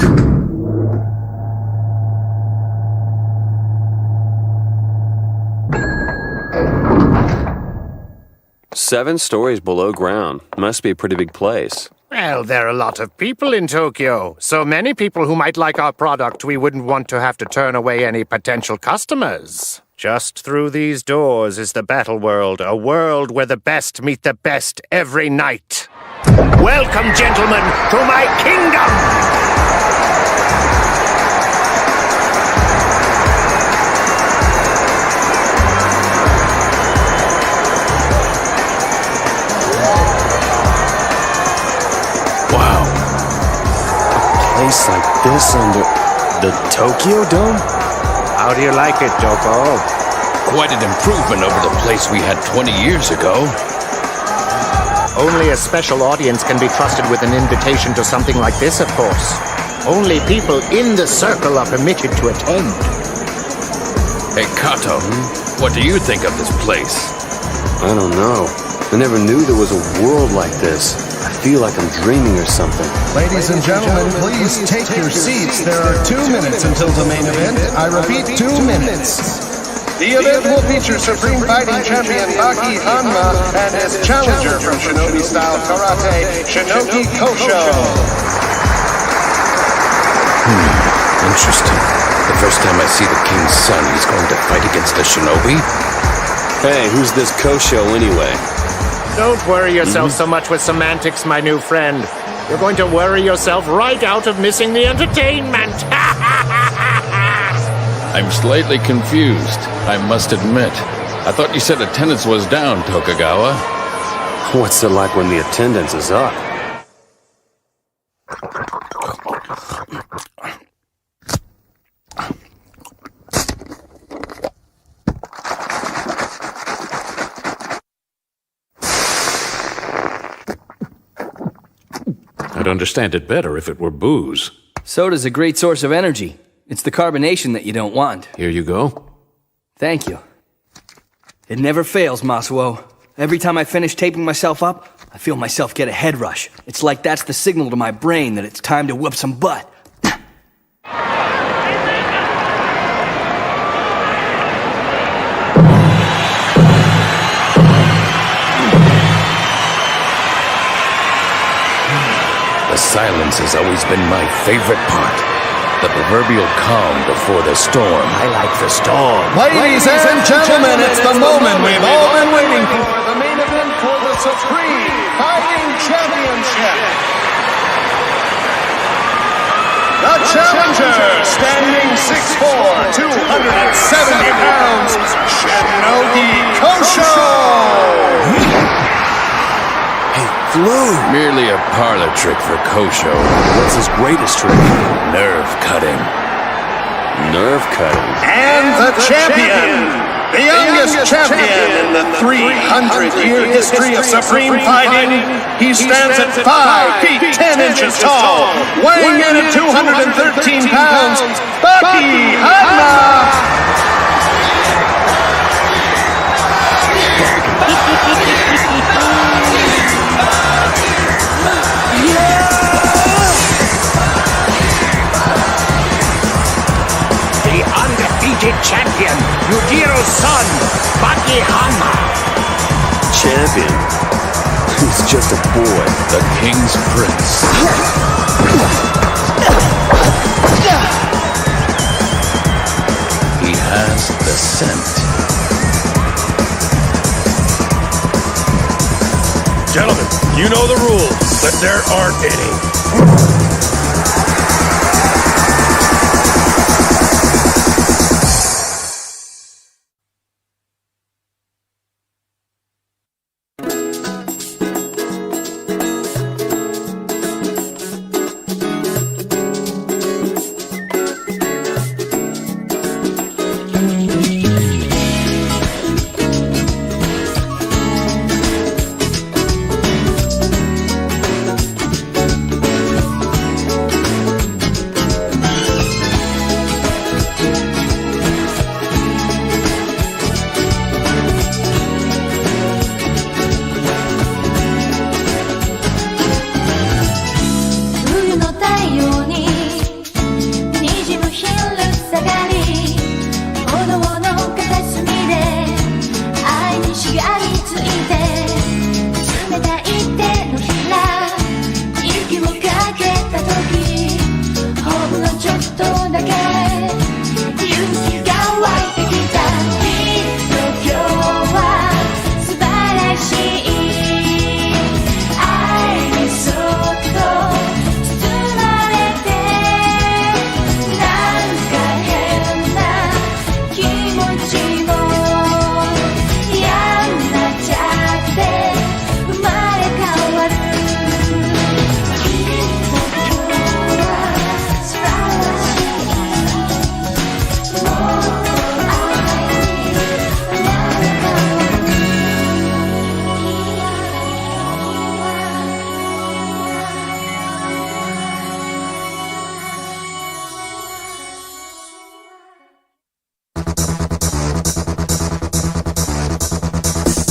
Seven stories below ground. Must be a pretty big place. Well, there are a lot of people in Tokyo. So many people who might like our product, we wouldn't want to have to turn away any potential customers. Just through these doors is the battle world, a world where the best meet the best every night. Welcome, gentlemen, to my kingdom! Place like this under the Tokyo Dome? How do you like it, Doko? Quite an improvement over the place we had 20 years ago. Only a special audience can be trusted with an invitation to something like this, of course. Only people in the circle are permitted to attend. Hey, Kato, what do you think of this place? I don't know. I never knew there was a world like this. I feel like I'm dreaming or something. Ladies and gentlemen, please take your seats. There are 2 minutes until the main event. I repeat, 2 minutes. The event will feature Supreme Fighting Champion Baki Hanma and his challenger from Shinobi-style karate, Shinoki Kosho. Interesting. The first time I see the King's son, he's going to fight against a shinobi? Hey, who's this Kosho anyway? Don't worry yourself so much with semantics, my new friend. You're going to worry yourself right out of missing the entertainment. I'm slightly confused, I must admit. I thought you said attendance was down, Tokugawa. What's it like when the attendance is up? I'd understand it better if it were booze. Soda's a great source of energy. It's the carbonation that you don't want. Here you go. Thank you. It never fails, Masuo. Every time I finish taping myself up, I feel myself get a head rush. It's like that's the signal to my brain that it's time to whoop some butt. The silence has always been my favorite part. The proverbial calm before the storm. I like the storm. Ladies and gentlemen, it's the moment we've all been waiting for. The main event for the Supreme Fighting Championship. The challenger, standing 6'4", 270 pounds, Shinogi Kosho. Merely a parlor trick for Kosho. What's his greatest trick? Nerve cutting. Nerve cutting. And the champion, the youngest champion in the 300-year history of Supreme Fighting. He stands at 5 feet 10 inches tall, weighing in at 213 pounds, Baki Hanma. The undefeated champion, Yujiro's son, Baki Hanma. Champion? He's just a boy. The King's Prince. He has the scent. Gentlemen, you know the rules, but there aren't any.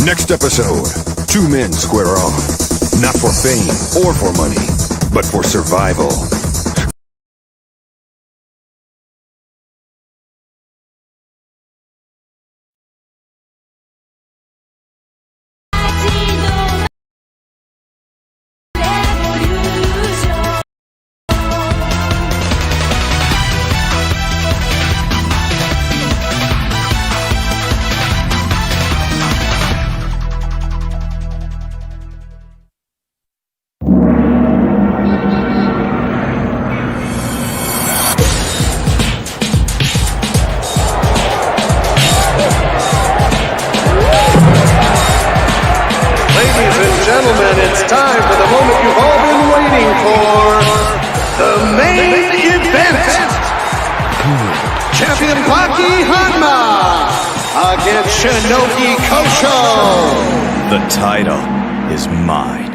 Next episode, two men square off. Not for fame or for money, but for survival. Gentlemen, it's time for the moment you've all been waiting for. The main event. Champion Baki Hanma against Shinoki Kosho. The title is mine.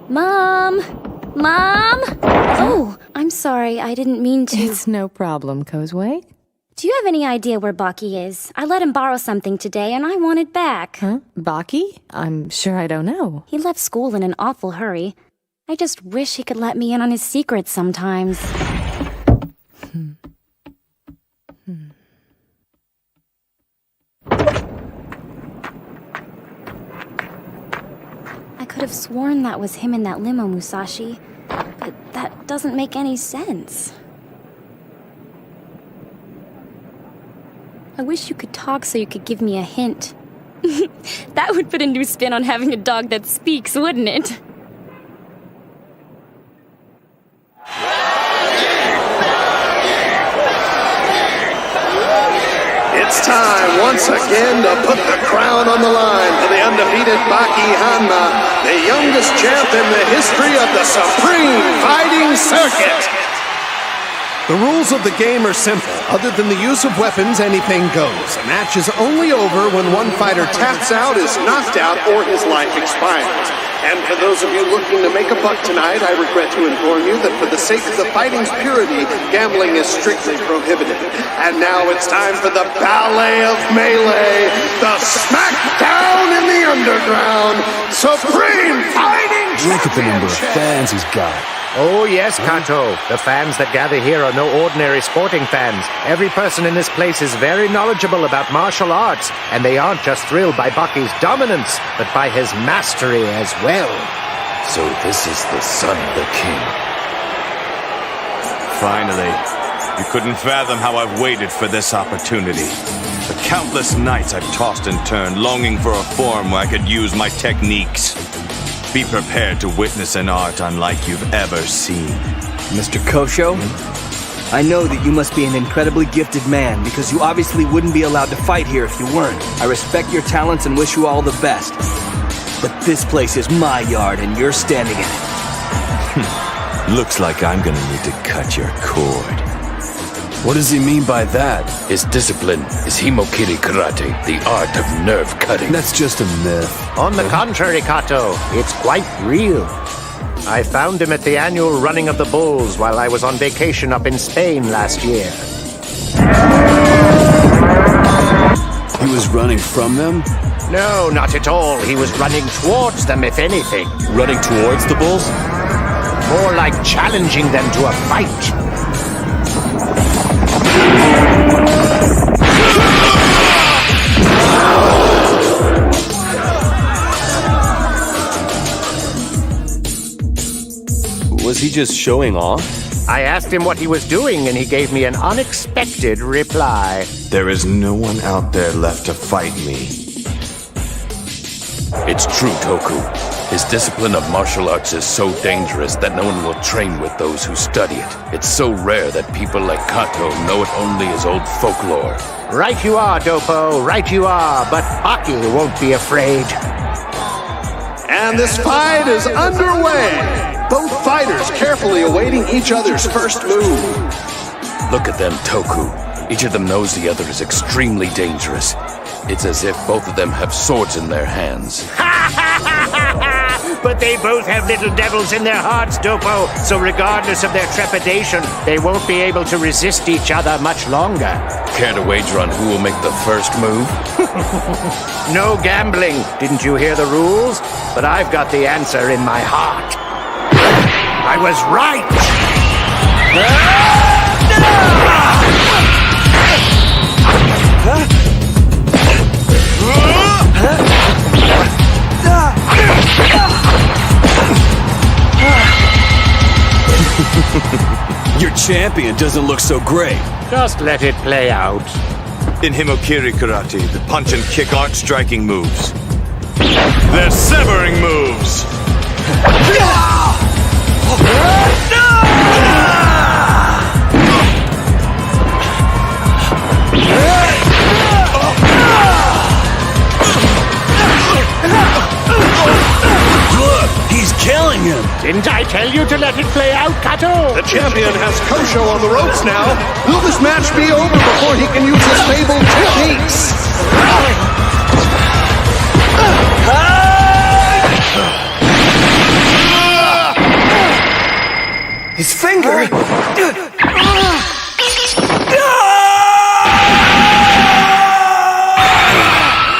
Mom! Mom! Oh, I'm sorry, I didn't mean to. It's no problem, Kozue. Do you have any idea where Baki is? I let him borrow something today and I want it back. Huh? Baki? I'm sure I don't know. He left school in an awful hurry. I just wish he could let me in on his secrets sometimes. I could have sworn that was him in that limo, Musashi. But that doesn't make any sense. I wish you could talk so you could give me a hint. That would put a new spin on having a dog that speaks, wouldn't it? It's time once again to put the crown on the line for the undefeated Baki Hanma, the youngest champ in the history of the Supreme Fighting Circuit. The rules of the game are simple. Other than the use of weapons, anything goes. A match is only over when one fighter taps out, is knocked out, or his life expires. And for those of you looking to make a buck tonight, I regret to inform you that for the sake of the fighting's purity, gambling is strictly prohibited. And now it's time for the ballet of melee, the smackdown in the underground, Supreme Fighting Look at the number of fans he's got. Oh yes, Kato. The fans that gather here are no ordinary sporting fans. Every person in this place is very knowledgeable about martial arts, and they aren't just thrilled by Baki's dominance, but by his mastery as well. So this is the son of the king. Finally. You couldn't fathom how I've waited for this opportunity. The countless nights I've tossed and turned, longing for a form where I could use my techniques. Be prepared to witness an art unlike you've ever seen. Mr. Kosho, I know that you must be an incredibly gifted man, because you obviously wouldn't be allowed to fight here if you weren't. I respect your talents and wish you all the best. But this place is my yard, and you're standing in it. Looks like I'm gonna need to cut your cord. What does he mean by that? His discipline is Himokiri Karate, the art of nerve cutting. That's just a myth. On the contrary, Kato, it's quite real. I found him at the annual running of the bulls while I was on vacation up in Spain last year. He was running from them? No, not at all. He was running towards them, if anything. Running towards the bulls? More like challenging them to a fight. Was he just showing off? I asked him what he was doing, and he gave me an unexpected reply. There is no one out there left to fight me. It's true, Toku. His discipline of martial arts is so dangerous that no one will train with those who study it. It's so rare that people like Kato know it only as old folklore. Right you are, Dopo, right you are, but Baki won't be afraid. And this fight is underway. Both fighters carefully awaiting each other's first move. Look at them, Toku. Each of them knows the other is extremely dangerous. It's as if both of them have swords in their hands. But they both have little devils in their hearts, Dopo, so regardless of their trepidation, they won't be able to resist each other much longer. Care to wager on who will make the first move? No gambling. Didn't you hear the rules? But I've got the answer in my heart. I was right! Your champion doesn't look so great. Just let it play out. In Himokiri Karate, the punch and kick aren't striking moves. They're severing moves! Look, he's killing him. Didn't I tell you to let it play out, Kato? The champion has Kosho on the ropes now. Will this match be over before he can use his fabled techniques? His finger!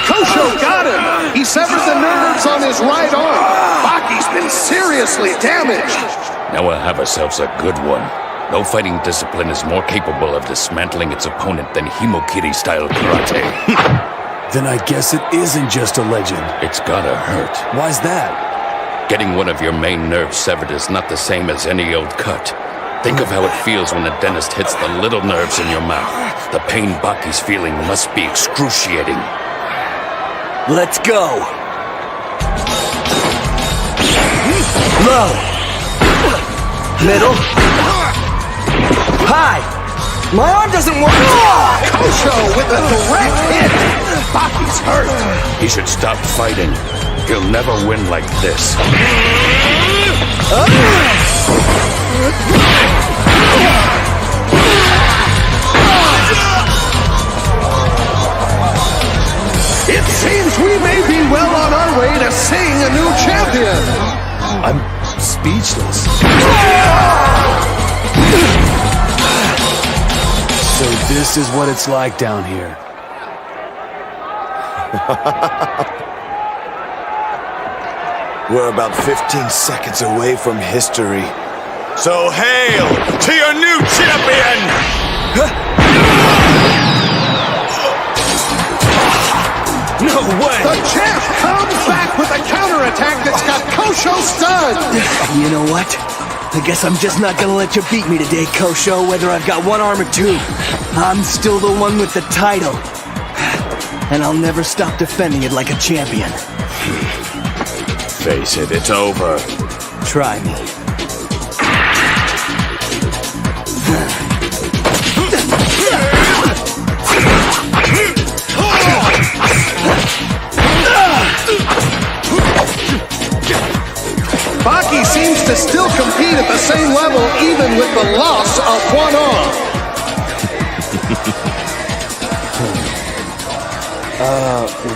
Kosho got him! He severed the nerves on his right arm. Baki's been seriously damaged. Now we'll have ourselves a good one. No fighting discipline is more capable of dismantling its opponent than Himokiri-style karate. Then I guess it isn't just a legend. It's gotta hurt. Why's that? Getting one of your main nerves severed is not the same as any old cut. Think of how it feels when the dentist hits the little nerves in your mouth. The pain Baki's feeling must be excruciating. Let's go. Low. Middle. High. My arm doesn't work. Kosho with a direct hit. Baki's hurt. He should stop fighting. He'll never win like this. It seems we may be well on our way to seeing a new champion. I'm speechless. So this is what it's like down here. We're about 15 seconds away from history. So hail to your new champion! No way! The champ comes back with a counterattack that's got Kosho stunned! You know what? I guess I'm just not gonna let you beat me today, Kosho, whether I've got one arm or two. I'm still the one with the title. And I'll never stop defending it like a champion. Face it, it's over. Try me. Baki seems to still compete at the same level even with the loss of one arm.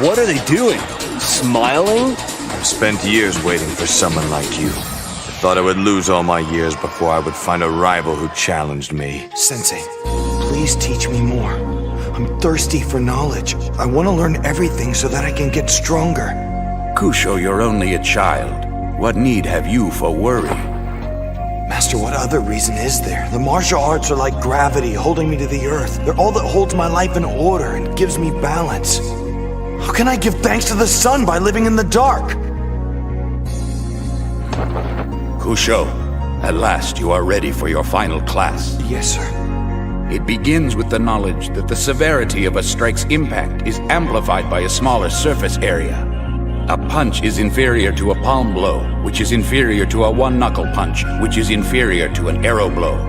What are they doing? Smiling? I've spent years waiting for someone like you. I thought I would lose all my years before I would find a rival who challenged me. Sensei, please teach me more. I'm thirsty for knowledge. I want to learn everything so that I can get stronger. Kusho, you're only a child. What need have you for worry? Master, what other reason is there? The martial arts are like gravity holding me to the earth. They're all that holds my life in order and gives me balance. How can I give thanks to the sun by living in the dark? Kusho, at last you are ready for your final class. Yes, sir. It begins with the knowledge that the severity of a strike's impact is amplified by a smaller surface area. A punch is inferior to a palm blow, which is inferior to a one-knuckle punch, which is inferior to an arrow blow.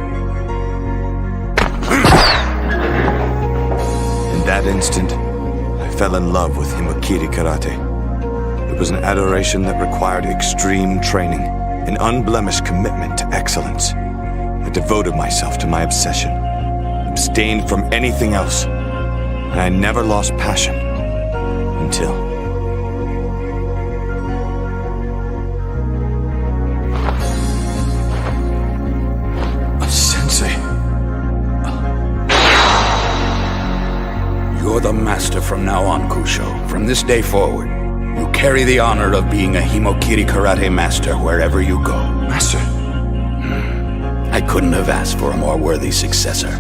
In that instant, I fell in love with Himokiri Karate. It was an adoration that required extreme training, an unblemished commitment to excellence. I devoted myself to my obsession, abstained from anything else, and I never lost passion. until... Sensei. You're the master from now on, Kusho. From this day forward, you carry the honor of being a Himokiri karate master wherever you go. Master? I couldn't have asked for a more worthy successor.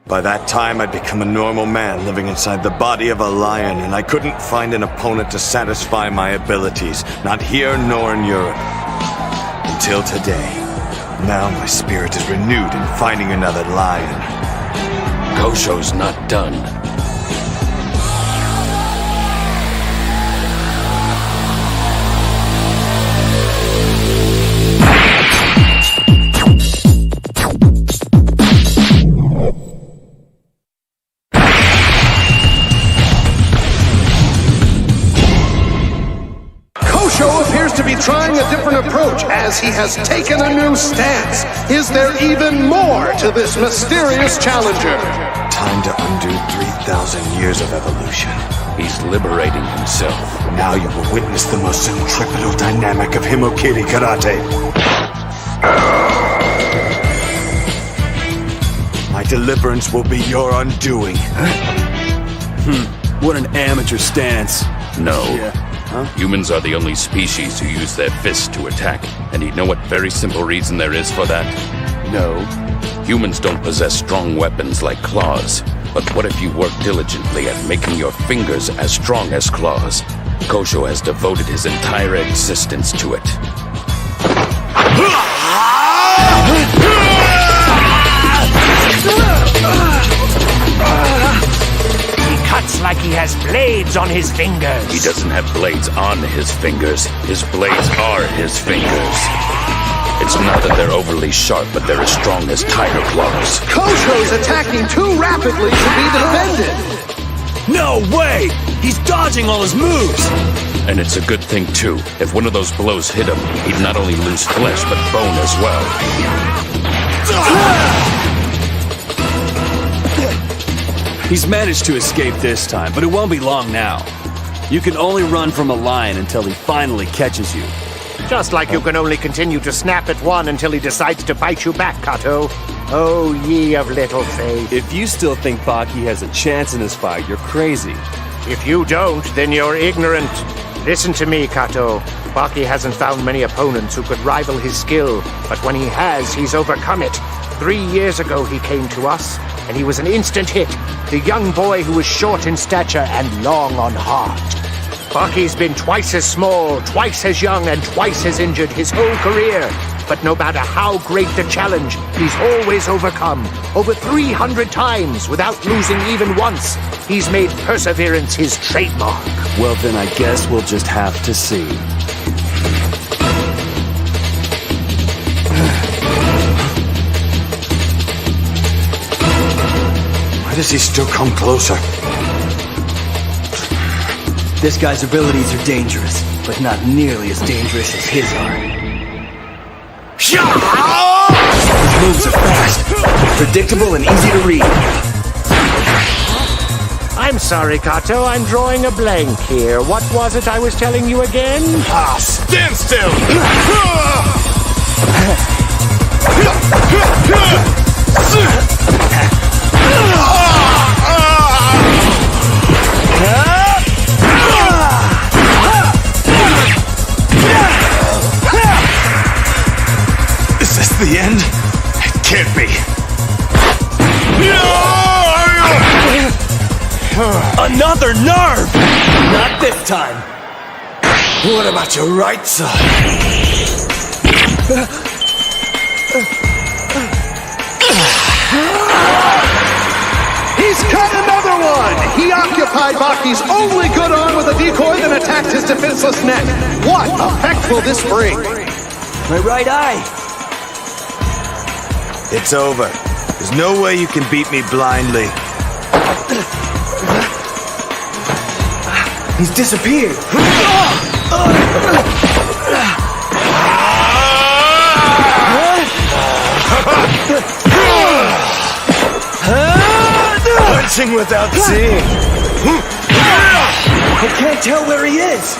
By that time, I'd become a normal man living inside the body of a lion, and I couldn't find an opponent to satisfy my abilities, not here nor in Europe. Until today. Now my spirit is renewed in finding another lion. Kosho's not done. Kosho appears to be trying a different approach as he has taken a new stance. Is there even more to this mysterious challenger? Time to undo 3,000 years of evolution. He's liberating himself. Now you will witness the most centripetal dynamic of Himokiri karate. My deliverance will be your undoing. What an amateur stance. No. Yeah. Huh? Humans are the only species who use their fists to attack. And you know what very simple reason there is for that? No. Humans don't possess strong weapons like claws. But what if you work diligently at making your fingers as strong as claws? Kosho has devoted his entire existence to it. He cuts like he has blades on his fingers. He doesn't have blades on his fingers. His blades are his fingers. It's not that they're overly sharp, but they're as strong as tiger claws. Kosho's attacking too rapidly to be defended. No way! He's dodging all his moves! And it's a good thing, too. If one of those blows hit him, he'd not only lose flesh, but bone as well. He's managed to escape this time, but it won't be long now. You can only run from a lion until he finally catches you. Just like you can only continue to snap at one until he decides to bite you back, Kato. Oh, ye of little faith. If you still think Baki has a chance in this fight, you're crazy. If you don't, then you're ignorant. Listen to me, Kato. Baki hasn't found many opponents who could rival his skill, but when he has, he's overcome it. 3 years ago he came to us, and he was an instant hit. The young boy who was short in stature and long on heart. Baki's been twice as small, twice as young, and twice as injured his whole career. But no matter how great the challenge, he's always overcome. Over 300 times without losing even once. He's made perseverance his trademark. Well, then I guess we'll just have to see. Why does he still come closer? This guy's abilities are dangerous, but not nearly as dangerous as his are. His moves are fast, predictable, and easy to read. I'm sorry, Kato. I'm drawing a blank here. What was it I was telling you again? Stand still! Is this the end? It can't be. Another nerve! Not this time. What about your right side? He's cut another one! He occupied Baki's only good arm with a decoy, then attacked his defenseless neck. What effect will this bring? My right eye. It's over. There's no way you can beat me blindly. He's disappeared. watching without seeing. I can't tell where he is.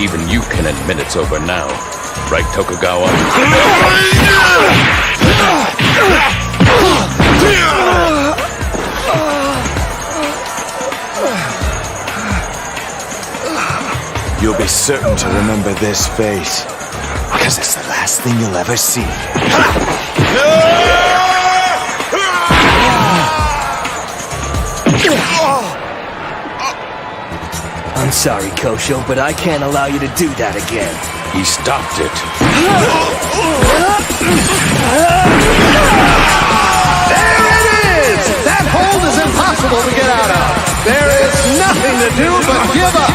Even you can admit it's over now. Right, Tokugawa? You'll be certain to remember this face, because it's the last thing you'll ever see. I'm sorry, Kosho, but I can't allow you to do that again. He stopped it. There it is! That hold is impossible to get out of. There is nothing to do but give up.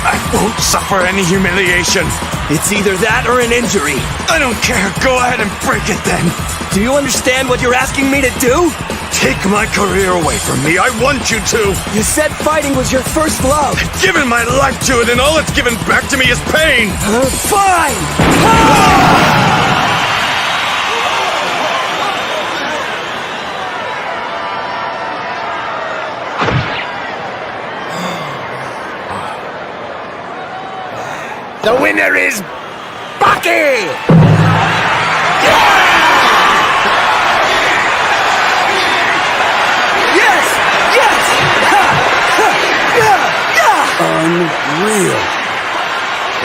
I won't suffer any humiliation. It's either that or an injury. I don't care. Go ahead and break it then. Do you understand what you're asking me to do? Take my career away from me. I want you to. You said fighting was your first love. I've given my life to it, and all it's given back to me is pain. Fine! The winner is Baki! Yes! Yes! Unreal.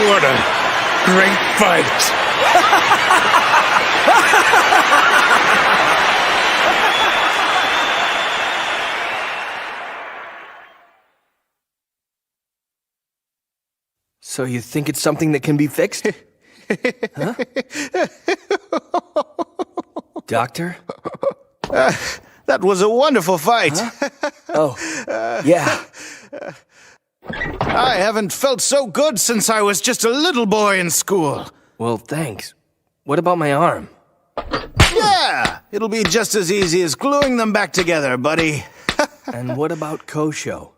What a great fight. So you think it's something that can be fixed? Huh? Doctor? That was a wonderful fight. Huh? Oh, yeah. I haven't felt so good since I was just a little boy in school. Well, thanks. What about my arm? Yeah, it'll be just as easy as gluing them back together, buddy. And what about Kosho?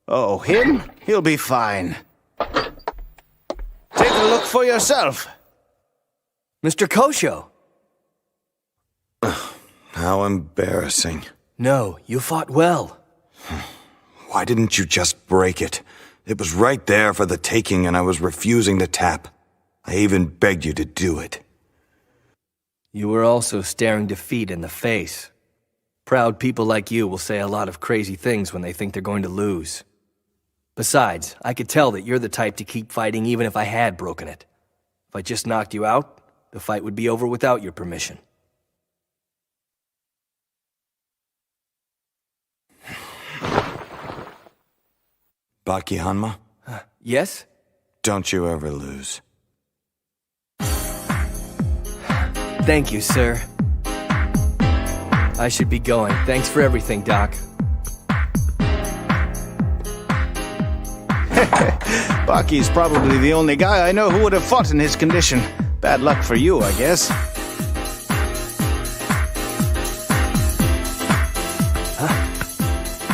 Oh, him? He'll be fine. Take a look for yourself. Mr. Kosho! How embarrassing. No, you fought well. Why didn't you just break it? It was right there for the taking, and I was refusing to tap. I even begged you to do it. You were also staring defeat in the face. Proud people like you will say a lot of crazy things when they think they're going to lose. Besides, I could tell that you're the type to keep fighting even if I had broken it. If I just knocked you out, the fight would be over without your permission. Baki Hanma? Yes? Don't you ever lose. Thank you, sir. I should be going. Thanks for everything, Doc. Baki's probably the only guy I know who would have fought in his condition. Bad luck for you, I guess.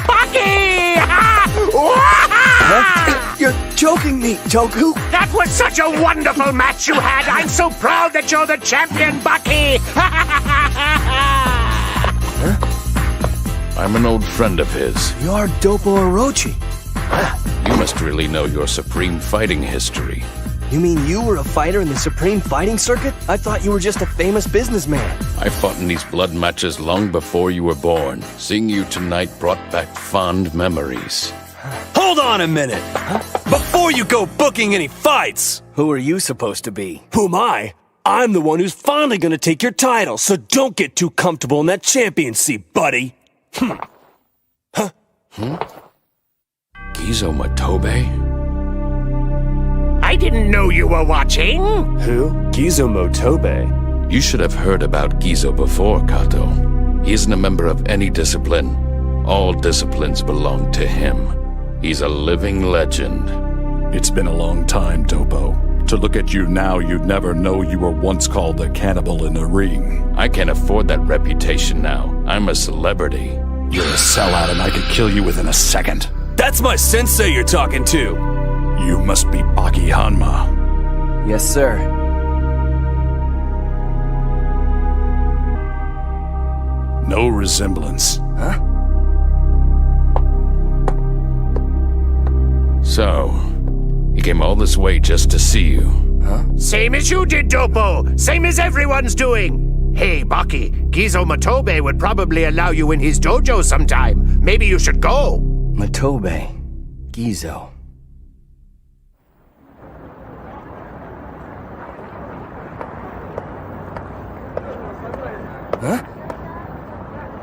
Baki! Huh? You're joking me, Toku. That was such a wonderful match you had. I'm so proud that you're the champion, Baki. I'm an old friend of his. You're Dopo Orochi. You must really know your supreme fighting history. You mean you were a fighter in the Supreme Fighting Circuit? I thought you were just a famous businessman. I fought in these blood matches long before you were born. Seeing you tonight brought back fond memories. Hold on a minute! Before you go booking any fights! Who are you supposed to be? Who am I? I'm the one who's finally gonna take your title, so don't get too comfortable in that champion seat, buddy. Gizo Matobe? I didn't know you were watching. Who? Gizo Motobe? You should have heard about Gizo before, Kato. He isn't a member of any discipline. All disciplines belong to him. He's a living legend. It's been a long time, Dopo. To look at you now, you'd never know you were once called a cannibal in a ring. I can't afford that reputation now. I'm a celebrity. You're a sellout and I could kill you within a second. That's my sensei you're talking to. You must be Baki Hanma. Yes, sir. No resemblance. Huh? So, he came all this way just to see you. Huh? Same as you did, Dopo. Same as everyone's doing. Hey, Baki, Gizo Matobe would probably allow you in his dojo sometime. Maybe you should go. Matobe. Gizo. Huh?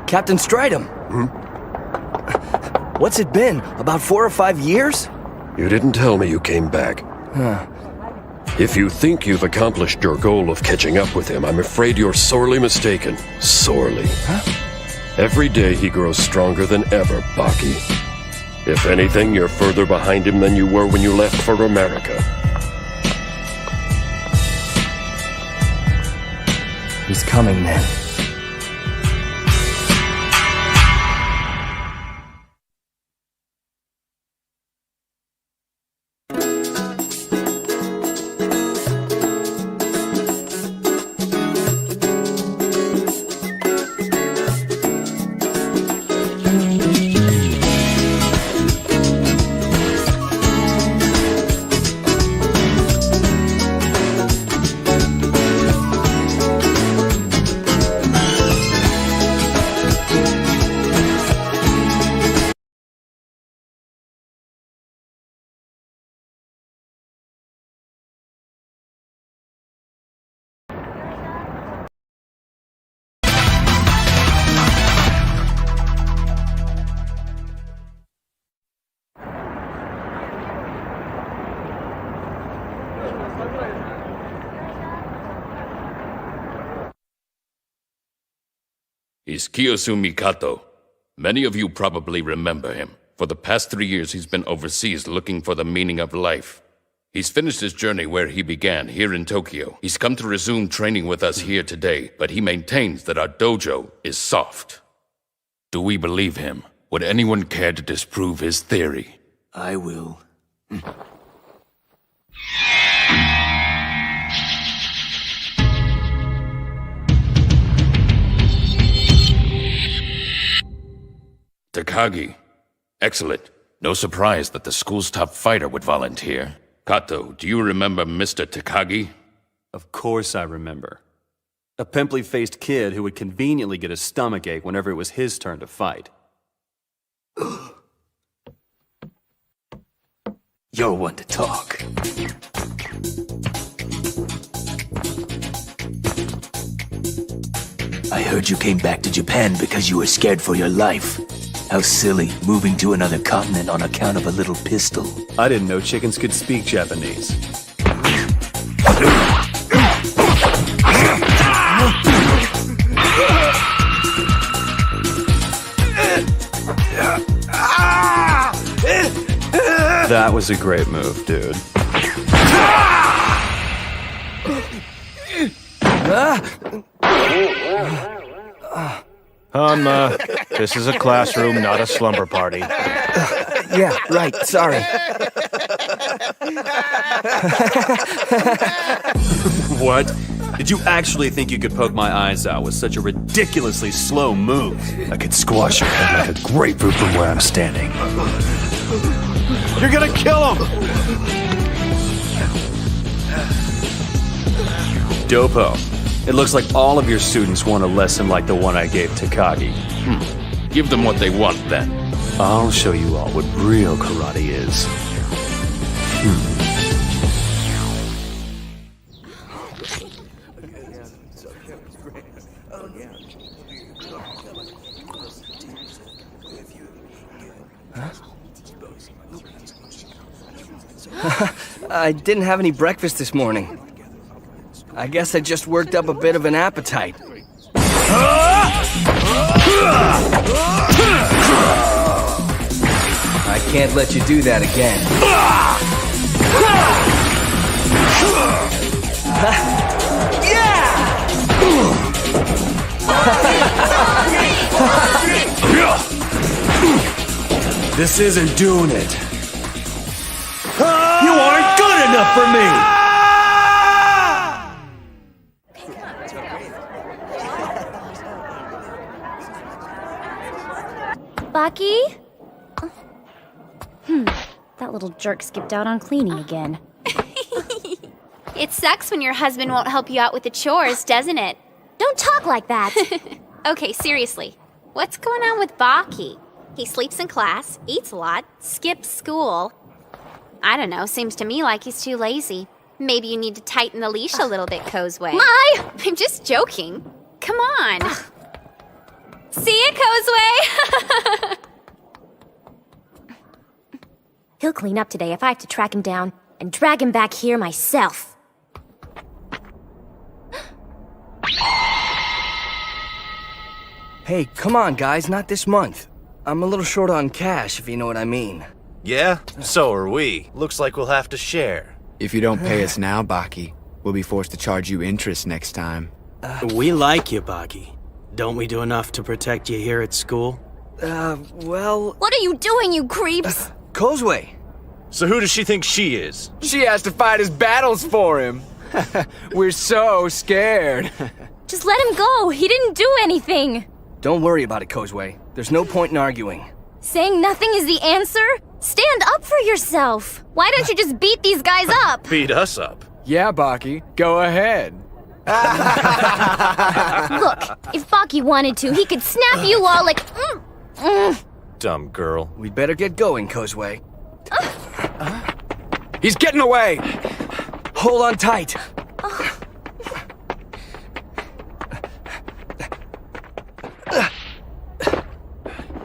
Captain Stridham! What's it been? About 4 or 5 years? You didn't tell me you came back. Huh. If you think you've accomplished your goal of catching up with him, I'm afraid you're sorely mistaken. Sorely. Huh? Every day he grows stronger than ever, Baki. If anything, you're further behind him than you were when you left for America. He's coming then. He's Kiyosu Mikato. Many of you probably remember him. For the past 3 years, he's been overseas looking for the meaning of life. He's finished his journey where he began, here in Tokyo. He's come to resume training with us here today, but he maintains that our dojo is soft. Do we believe him? Would anyone care to disprove his theory? I will. Takagi. Excellent. No surprise that the school's top fighter would volunteer. Kato, do you remember Mr. Takagi? Of course I remember. A pimply-faced kid who would conveniently get a stomachache whenever it was his turn to fight. You're one to talk. I heard you came back to Japan because you were scared for your life. How silly, moving to another continent on account of a little pistol. I didn't know chickens could speak Japanese. That was a great move, dude. This is a classroom, not a slumber party. Yeah, right, sorry. What? Did you actually think you could poke my eyes out with such a ridiculously slow move? I could squash your head like a grapefruit from where I'm standing. You're gonna kill him! Dopo, it looks like all of your students want a lesson like the one I gave Takagi. Give them what they want, then. I'll show you all what real karate is. I didn't have any breakfast this morning. I guess I just worked up a bit of an appetite. I can't let you do that again. This isn't doing it. You aren't good enough for me! Baki? That little jerk skipped out on cleaning again. It sucks when your husband won't help you out with the chores, doesn't it? Don't talk like that! Okay, seriously. What's going on with Baki? He sleeps in class, eats a lot, skips school. I don't know, seems to me like he's too lazy. Maybe you need to tighten the leash a little bit, Kozue. I'm just joking. Come on. See ya, Kozue! He'll clean up today if I have to track him down and drag him back here myself. Hey, come on, guys, not this month. I'm a little short on cash, if you know what I mean. Yeah? So are we. Looks like we'll have to share. If you don't pay us now, Baki, we'll be forced to charge you interest next time. We like you, Baki. Don't we do enough to protect you here at school? Well... What are you doing, you creeps? Kozue. So who does she think she is? She has to fight his battles for him. We're so scared. Just let him go. He didn't do anything. Don't worry about it, Kozue. There's no point in arguing. Saying nothing is the answer? Stand up for yourself. Why don't you just beat these guys up? Beat us up. Yeah, Baki, go ahead. Look, if Baki wanted to, he could snap you all like... Dumb girl. We'd better get going, Kozue. He's getting away! Hold on tight.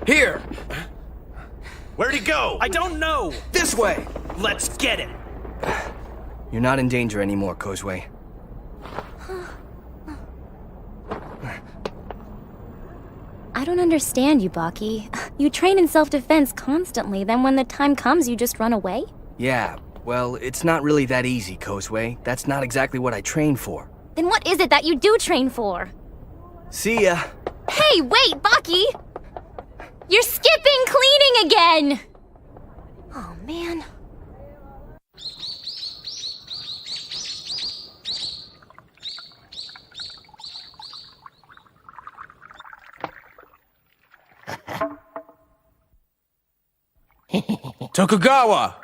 Here! Where'd he go? I don't know! This way! Let's get it! You're not in danger anymore, Kozue. I don't understand you, Baki. You train in self-defense constantly, then when the time comes, you just run away? Yeah, well, it's not really that easy, Kozue. That's not exactly what I train for. Then what is it that you do train for? See ya. Hey, wait, Baki! You're skipping cleaning again! Oh, man. Tokugawa!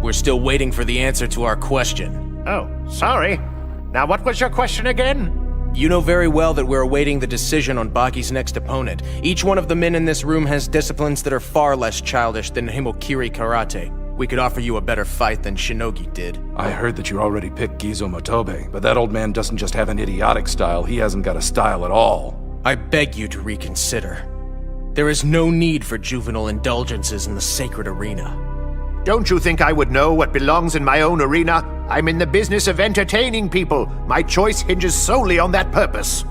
We're still waiting for the answer to our question. Oh, sorry. Now what was your question again? You know very well that we're awaiting the decision on Baki's next opponent. Each one of the men in this room has disciplines that are far less childish than Himokiri Karate. We could offer you a better fight than Shinogi did. I heard that you already picked Gizo Motobe, but that old man doesn't just have an idiotic style, he hasn't got a style at all. I beg you to reconsider. There is no need for juvenile indulgences in the sacred arena. Don't you think I would know what belongs in my own arena? I'm in the business of entertaining people. My choice hinges solely on that purpose.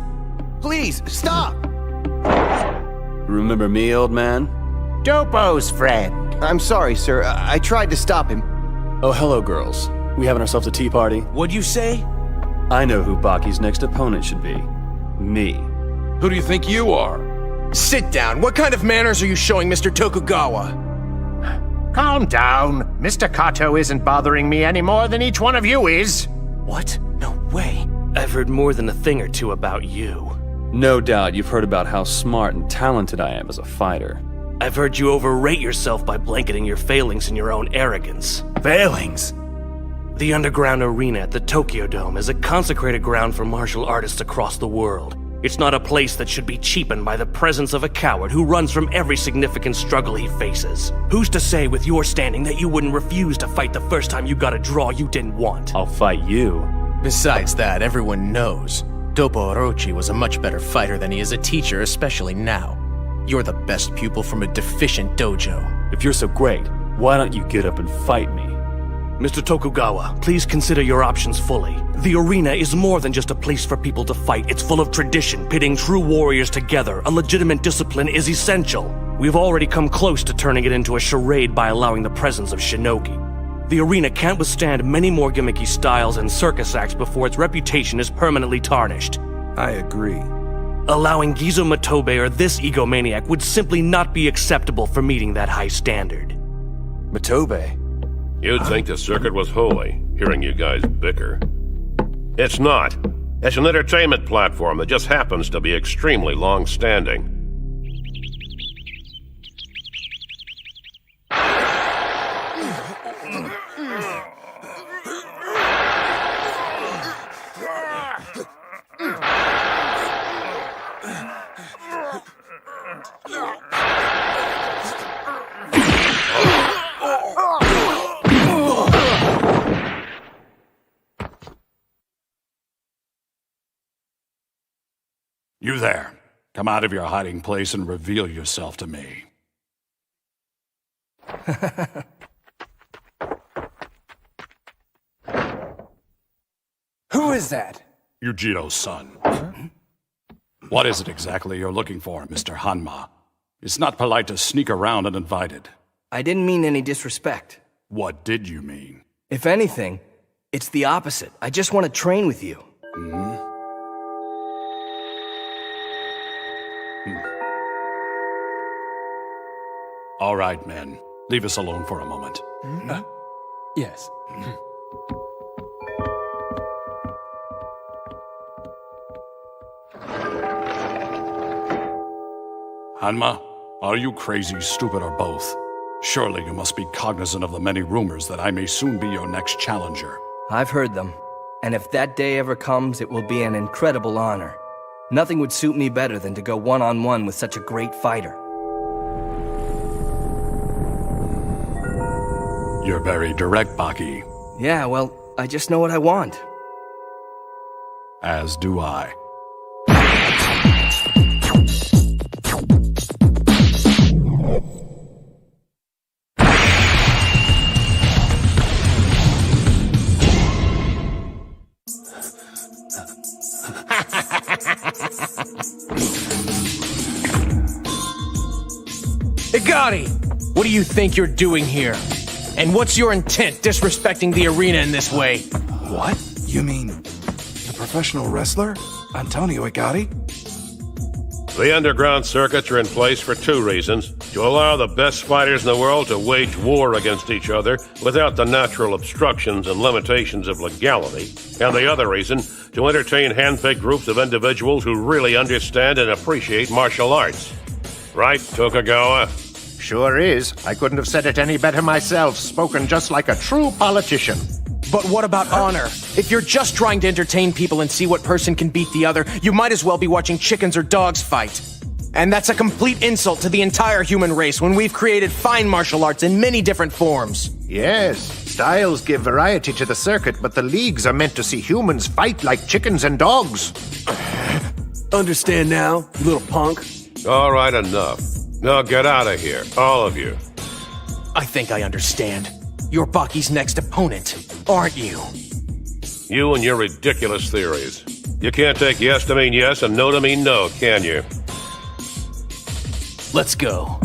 Please, stop! Remember me, old man? Dopo's friend. I'm sorry, sir. I tried to stop him. Oh, hello, girls. We having ourselves a tea party? What'd you say? I know who Baki's next opponent should be. Me. Who do you think you are? Sit down. What kind of manners are you showing, Mr. Tokugawa? Calm down. Mr. Kato isn't bothering me any more than each one of you is. What? No way. I've heard more than a thing or two about you. No doubt you've heard about how smart and talented I am as a fighter. I've heard you overrate yourself by blanketing your failings in your own arrogance. Failings? The underground arena at the Tokyo Dome is a consecrated ground for martial artists across the world. It's not a place that should be cheapened by the presence of a coward who runs from every significant struggle he faces. Who's to say with your standing that you wouldn't refuse to fight the first time you got a draw you didn't want? I'll fight you. Besides that, everyone knows Dopo Orochi was a much better fighter than he is a teacher, especially now. You're the best pupil from a deficient dojo. If you're so great, why don't you get up and fight me? Mr. Tokugawa, please consider your options fully. The arena is more than just a place for people to fight. It's full of tradition, pitting true warriors together. A legitimate discipline is essential. We've already come close to turning it into a charade by allowing the presence of Shinogi. The arena can't withstand many more gimmicky styles and circus acts before its reputation is permanently tarnished. I agree. Allowing Gizo Motobe or this egomaniac would simply not be acceptable for meeting that high standard. Motobe? You'd think the circuit was holy, hearing you guys bicker. It's not. It's an entertainment platform that just happens to be extremely long-standing. You there. Come out of your hiding place and reveal yourself to me. Who is that? Yujiro's son. What is it exactly you're looking for, Mr. Hanma? It's not polite to sneak around uninvited. I didn't mean any disrespect. What did you mean? If anything, it's the opposite. I just want to train with you. All right, men. Leave us alone for a moment. Yes. Hanma, are you crazy, stupid, or both? Surely you must be cognizant of the many rumors that I may soon be your next challenger. I've heard them. And if that day ever comes, it will be an incredible honor. Nothing would suit me better than to go one-on-one with such a great fighter. You're very direct, Baki. Yeah, well, I just know what I want. As do I. Igati! What do you think you're doing here? And what's your intent disrespecting the arena in this way? What? You mean the professional wrestler, Antonio Igati? The underground circuits are in place for two reasons. To allow the best fighters in the world to wage war against each other without the natural obstructions and limitations of legality. And the other reason, to entertain hand-picked groups of individuals who really understand and appreciate martial arts. Right, Tokugawa? Sure is. I couldn't have said it any better myself. Spoken just like a true politician. But what about honor? If you're just trying to entertain people and see what person can beat the other, you might as well be watching chickens or dogs fight. And that's a complete insult to the entire human race when we've created fine martial arts in many different forms. Yes, styles give variety to the circuit, but the leagues are meant to see humans fight like chickens and dogs. Understand now, you little punk? All right, enough. Now get out of here, all of you. I think I understand. You're Baki's next opponent, aren't you? You and your ridiculous theories. You can't take yes to mean yes and no to mean no, can you? Let's go.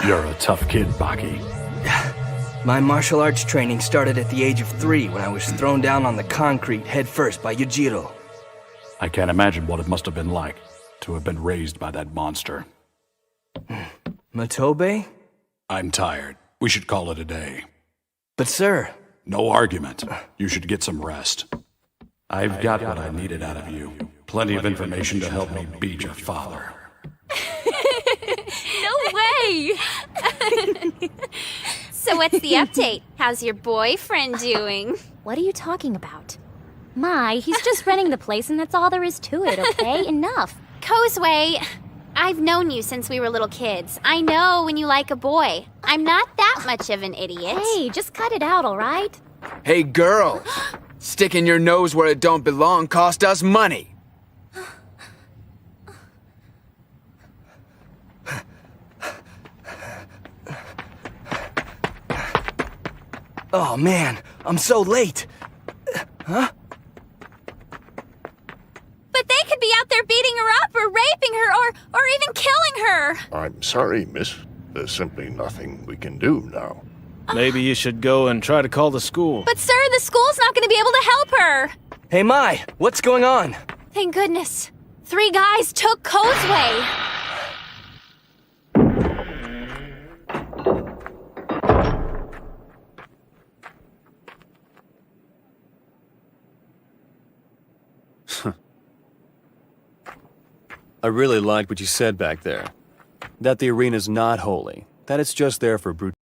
You're a tough kid, Baki. My martial arts training started at the age of 3 when I was thrown down on the concrete head first by Yujiro. I can't imagine what it must have been like to have been raised by that monster. Matobe? I'm tired. We should call it a day. But sir... No argument. You should get some rest. I've got what I needed out of you. Plenty of information to help me beat your father. No way! So what's the update? How's your boyfriend doing? What are you talking about? Mai, he's just running the place and that's all there is to it, okay? Enough. Kozue, I've known you since we were little kids. I know when you like a boy. I'm not that much of an idiot. Hey, just cut it out, all right? Hey, girl! Sticking your nose where it don't belong cost us money. Oh man, I'm so late. Huh? But they could be out there beating her up or raping her or even killing her. I'm sorry, miss. There's simply nothing we can do now. Maybe you should go and try to call the school. But sir, the school's not going to be able to help her. Hey Mai, what's going on? Thank goodness. 3 guys took Kozue. I really liked what you said back there. That the arena's not holy. That it's just there for brute.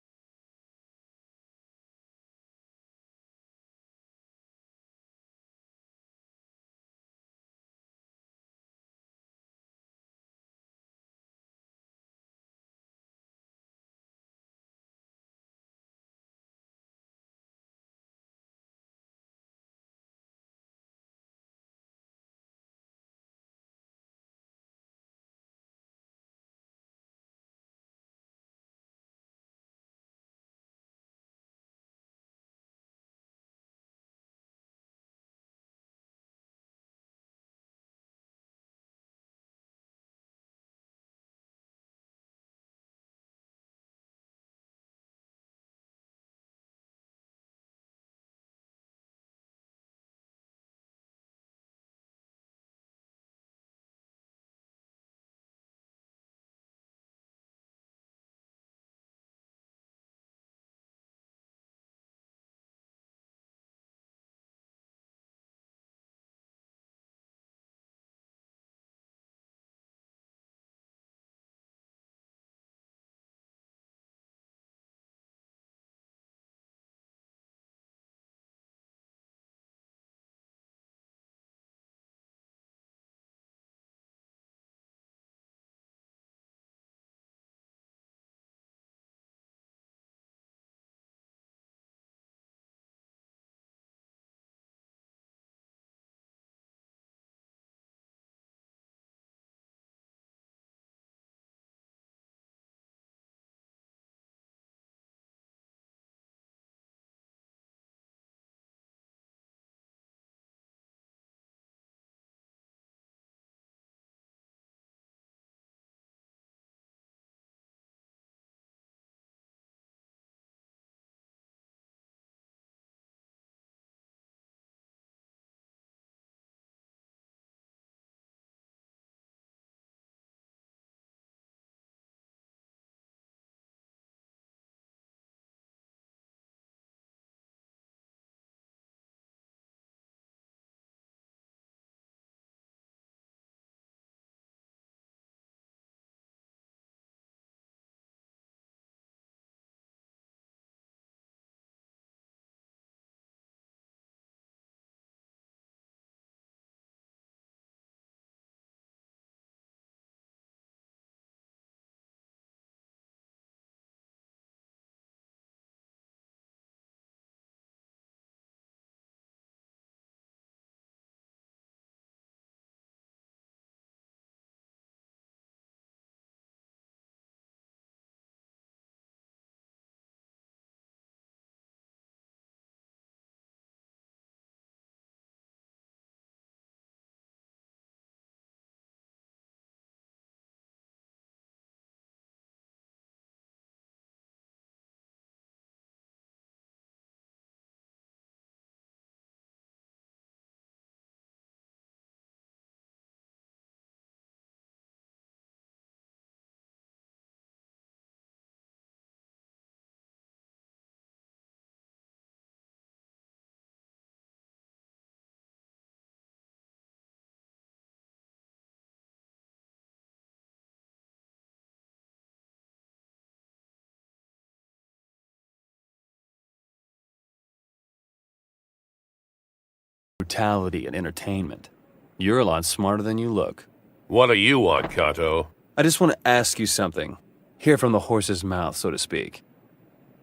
Brutality and entertainment. You're a lot smarter than you look. What do you want, Kato? I just want to ask you something. Hear from the horse's mouth, so to speak.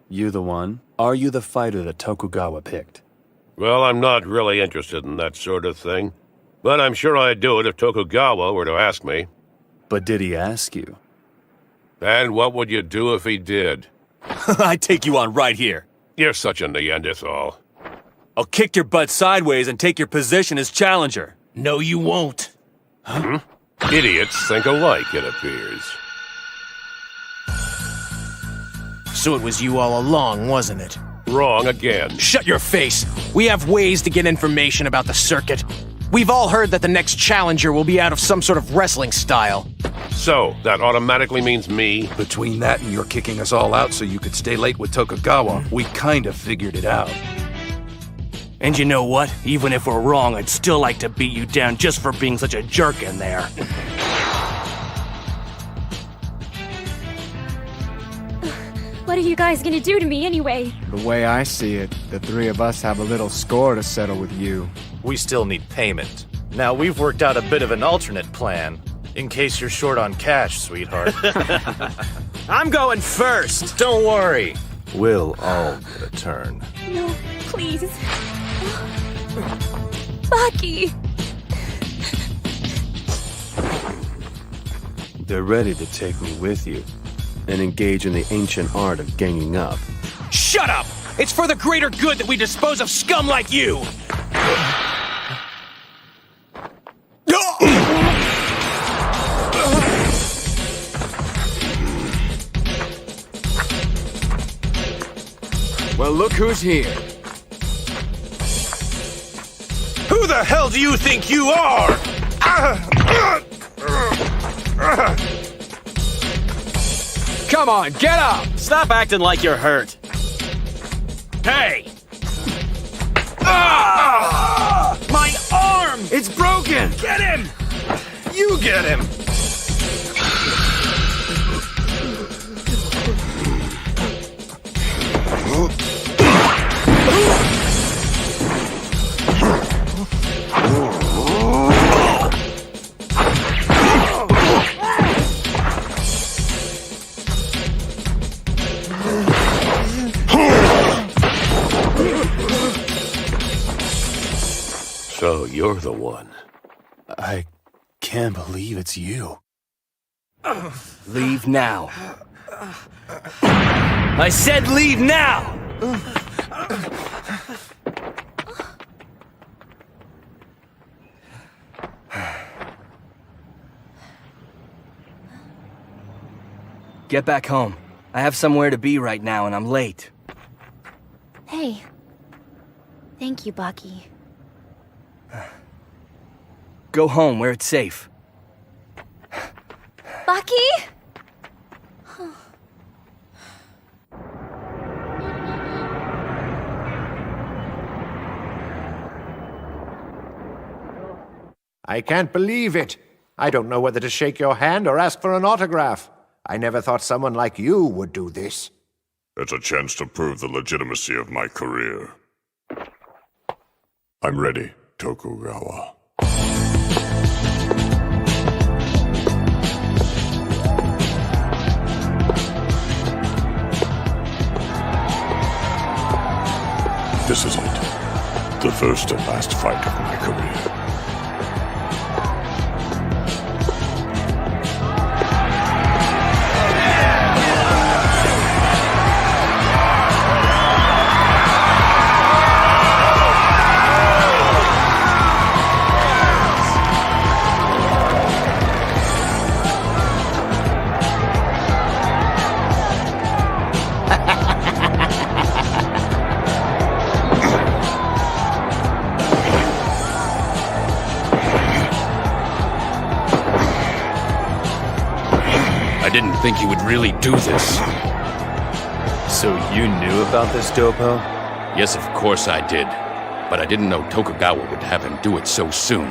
You the one? Are you the fighter that Tokugawa picked? Well, I'm not really interested in that sort of thing. But I'm sure I'd do it if Tokugawa were to ask me. But did he ask you? And what would you do if he did? I'd take you on right here. You're such a Neanderthal. I'll kick your butt sideways and take your position as challenger. No, you won't. Huh? Idiots think alike, it appears. So it was you all along, wasn't it? Wrong again. Shut your face! We have ways to get information about the circuit. We've all heard that the next challenger will be out of some sort of wrestling style. So, that automatically means me? Between that and you're kicking us all out so you could stay late with Tokugawa, we kind of figured it out. And you know what? Even if we're wrong, I'd still like to beat you down just for being such a jerk in there. What are you guys gonna do to me anyway? The way I see it, the three of us have a little score to settle with you. We still need payment. Now, we've worked out a bit of an alternate plan, in case you're short on cash, sweetheart. I'm going first! Don't worry. We'll all get a turn. No, please. Baki! They're ready to take me with you and engage in the ancient art of ganging up. Shut up! It's for the greater good that we dispose of scum like you! Well, look who's here. Who the hell do you think you are? Come on, get up! Stop acting like you're hurt. Hey! My arm! It's broken! Get him! You get him! So you're the one. I can't believe it's you. Leave now. I said leave now! Get back home. I have somewhere to be right now and I'm late. Hey. Thank you, Baki. Go home where it's safe. Baki? I can't believe it. I don't know whether to shake your hand or ask for an autograph. I never thought someone like you would do this. It's a chance to prove the legitimacy of my career. I'm ready, Tokugawa. This is it. The first and last fight of my career. I didn't think he would really do this. So you knew about this, Dopo? Yes, of course I did. But I didn't know Tokugawa would have him do it so soon.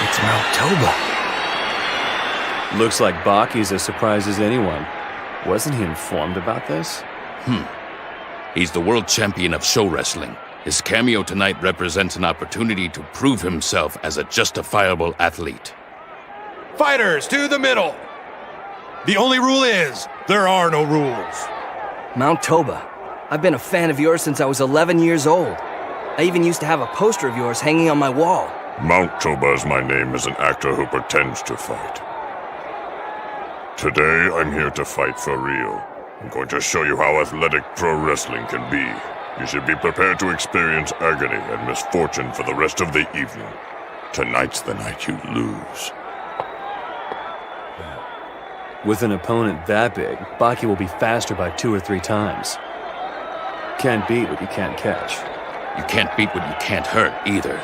It's Mount Toba. Looks like Baki's as surprised as anyone. Wasn't he informed about this? He's the world champion of show wrestling. His cameo tonight represents an opportunity to prove himself as a justifiable athlete. Fighters, to the middle! The only rule is, there are no rules. Mount Toba. I've been a fan of yours since I was 11 years old. I even used to have a poster of yours hanging on my wall. Mount Toba is my name as an actor who pretends to fight. Today, I'm here to fight for real. I'm going to show you how athletic pro wrestling can be. You should be prepared to experience agony and misfortune for the rest of the evening. Tonight's the night you lose. With an opponent that big, Baki will be faster by 2 or 3 times. Can't beat what you can't catch. You can't beat what you can't hurt, either.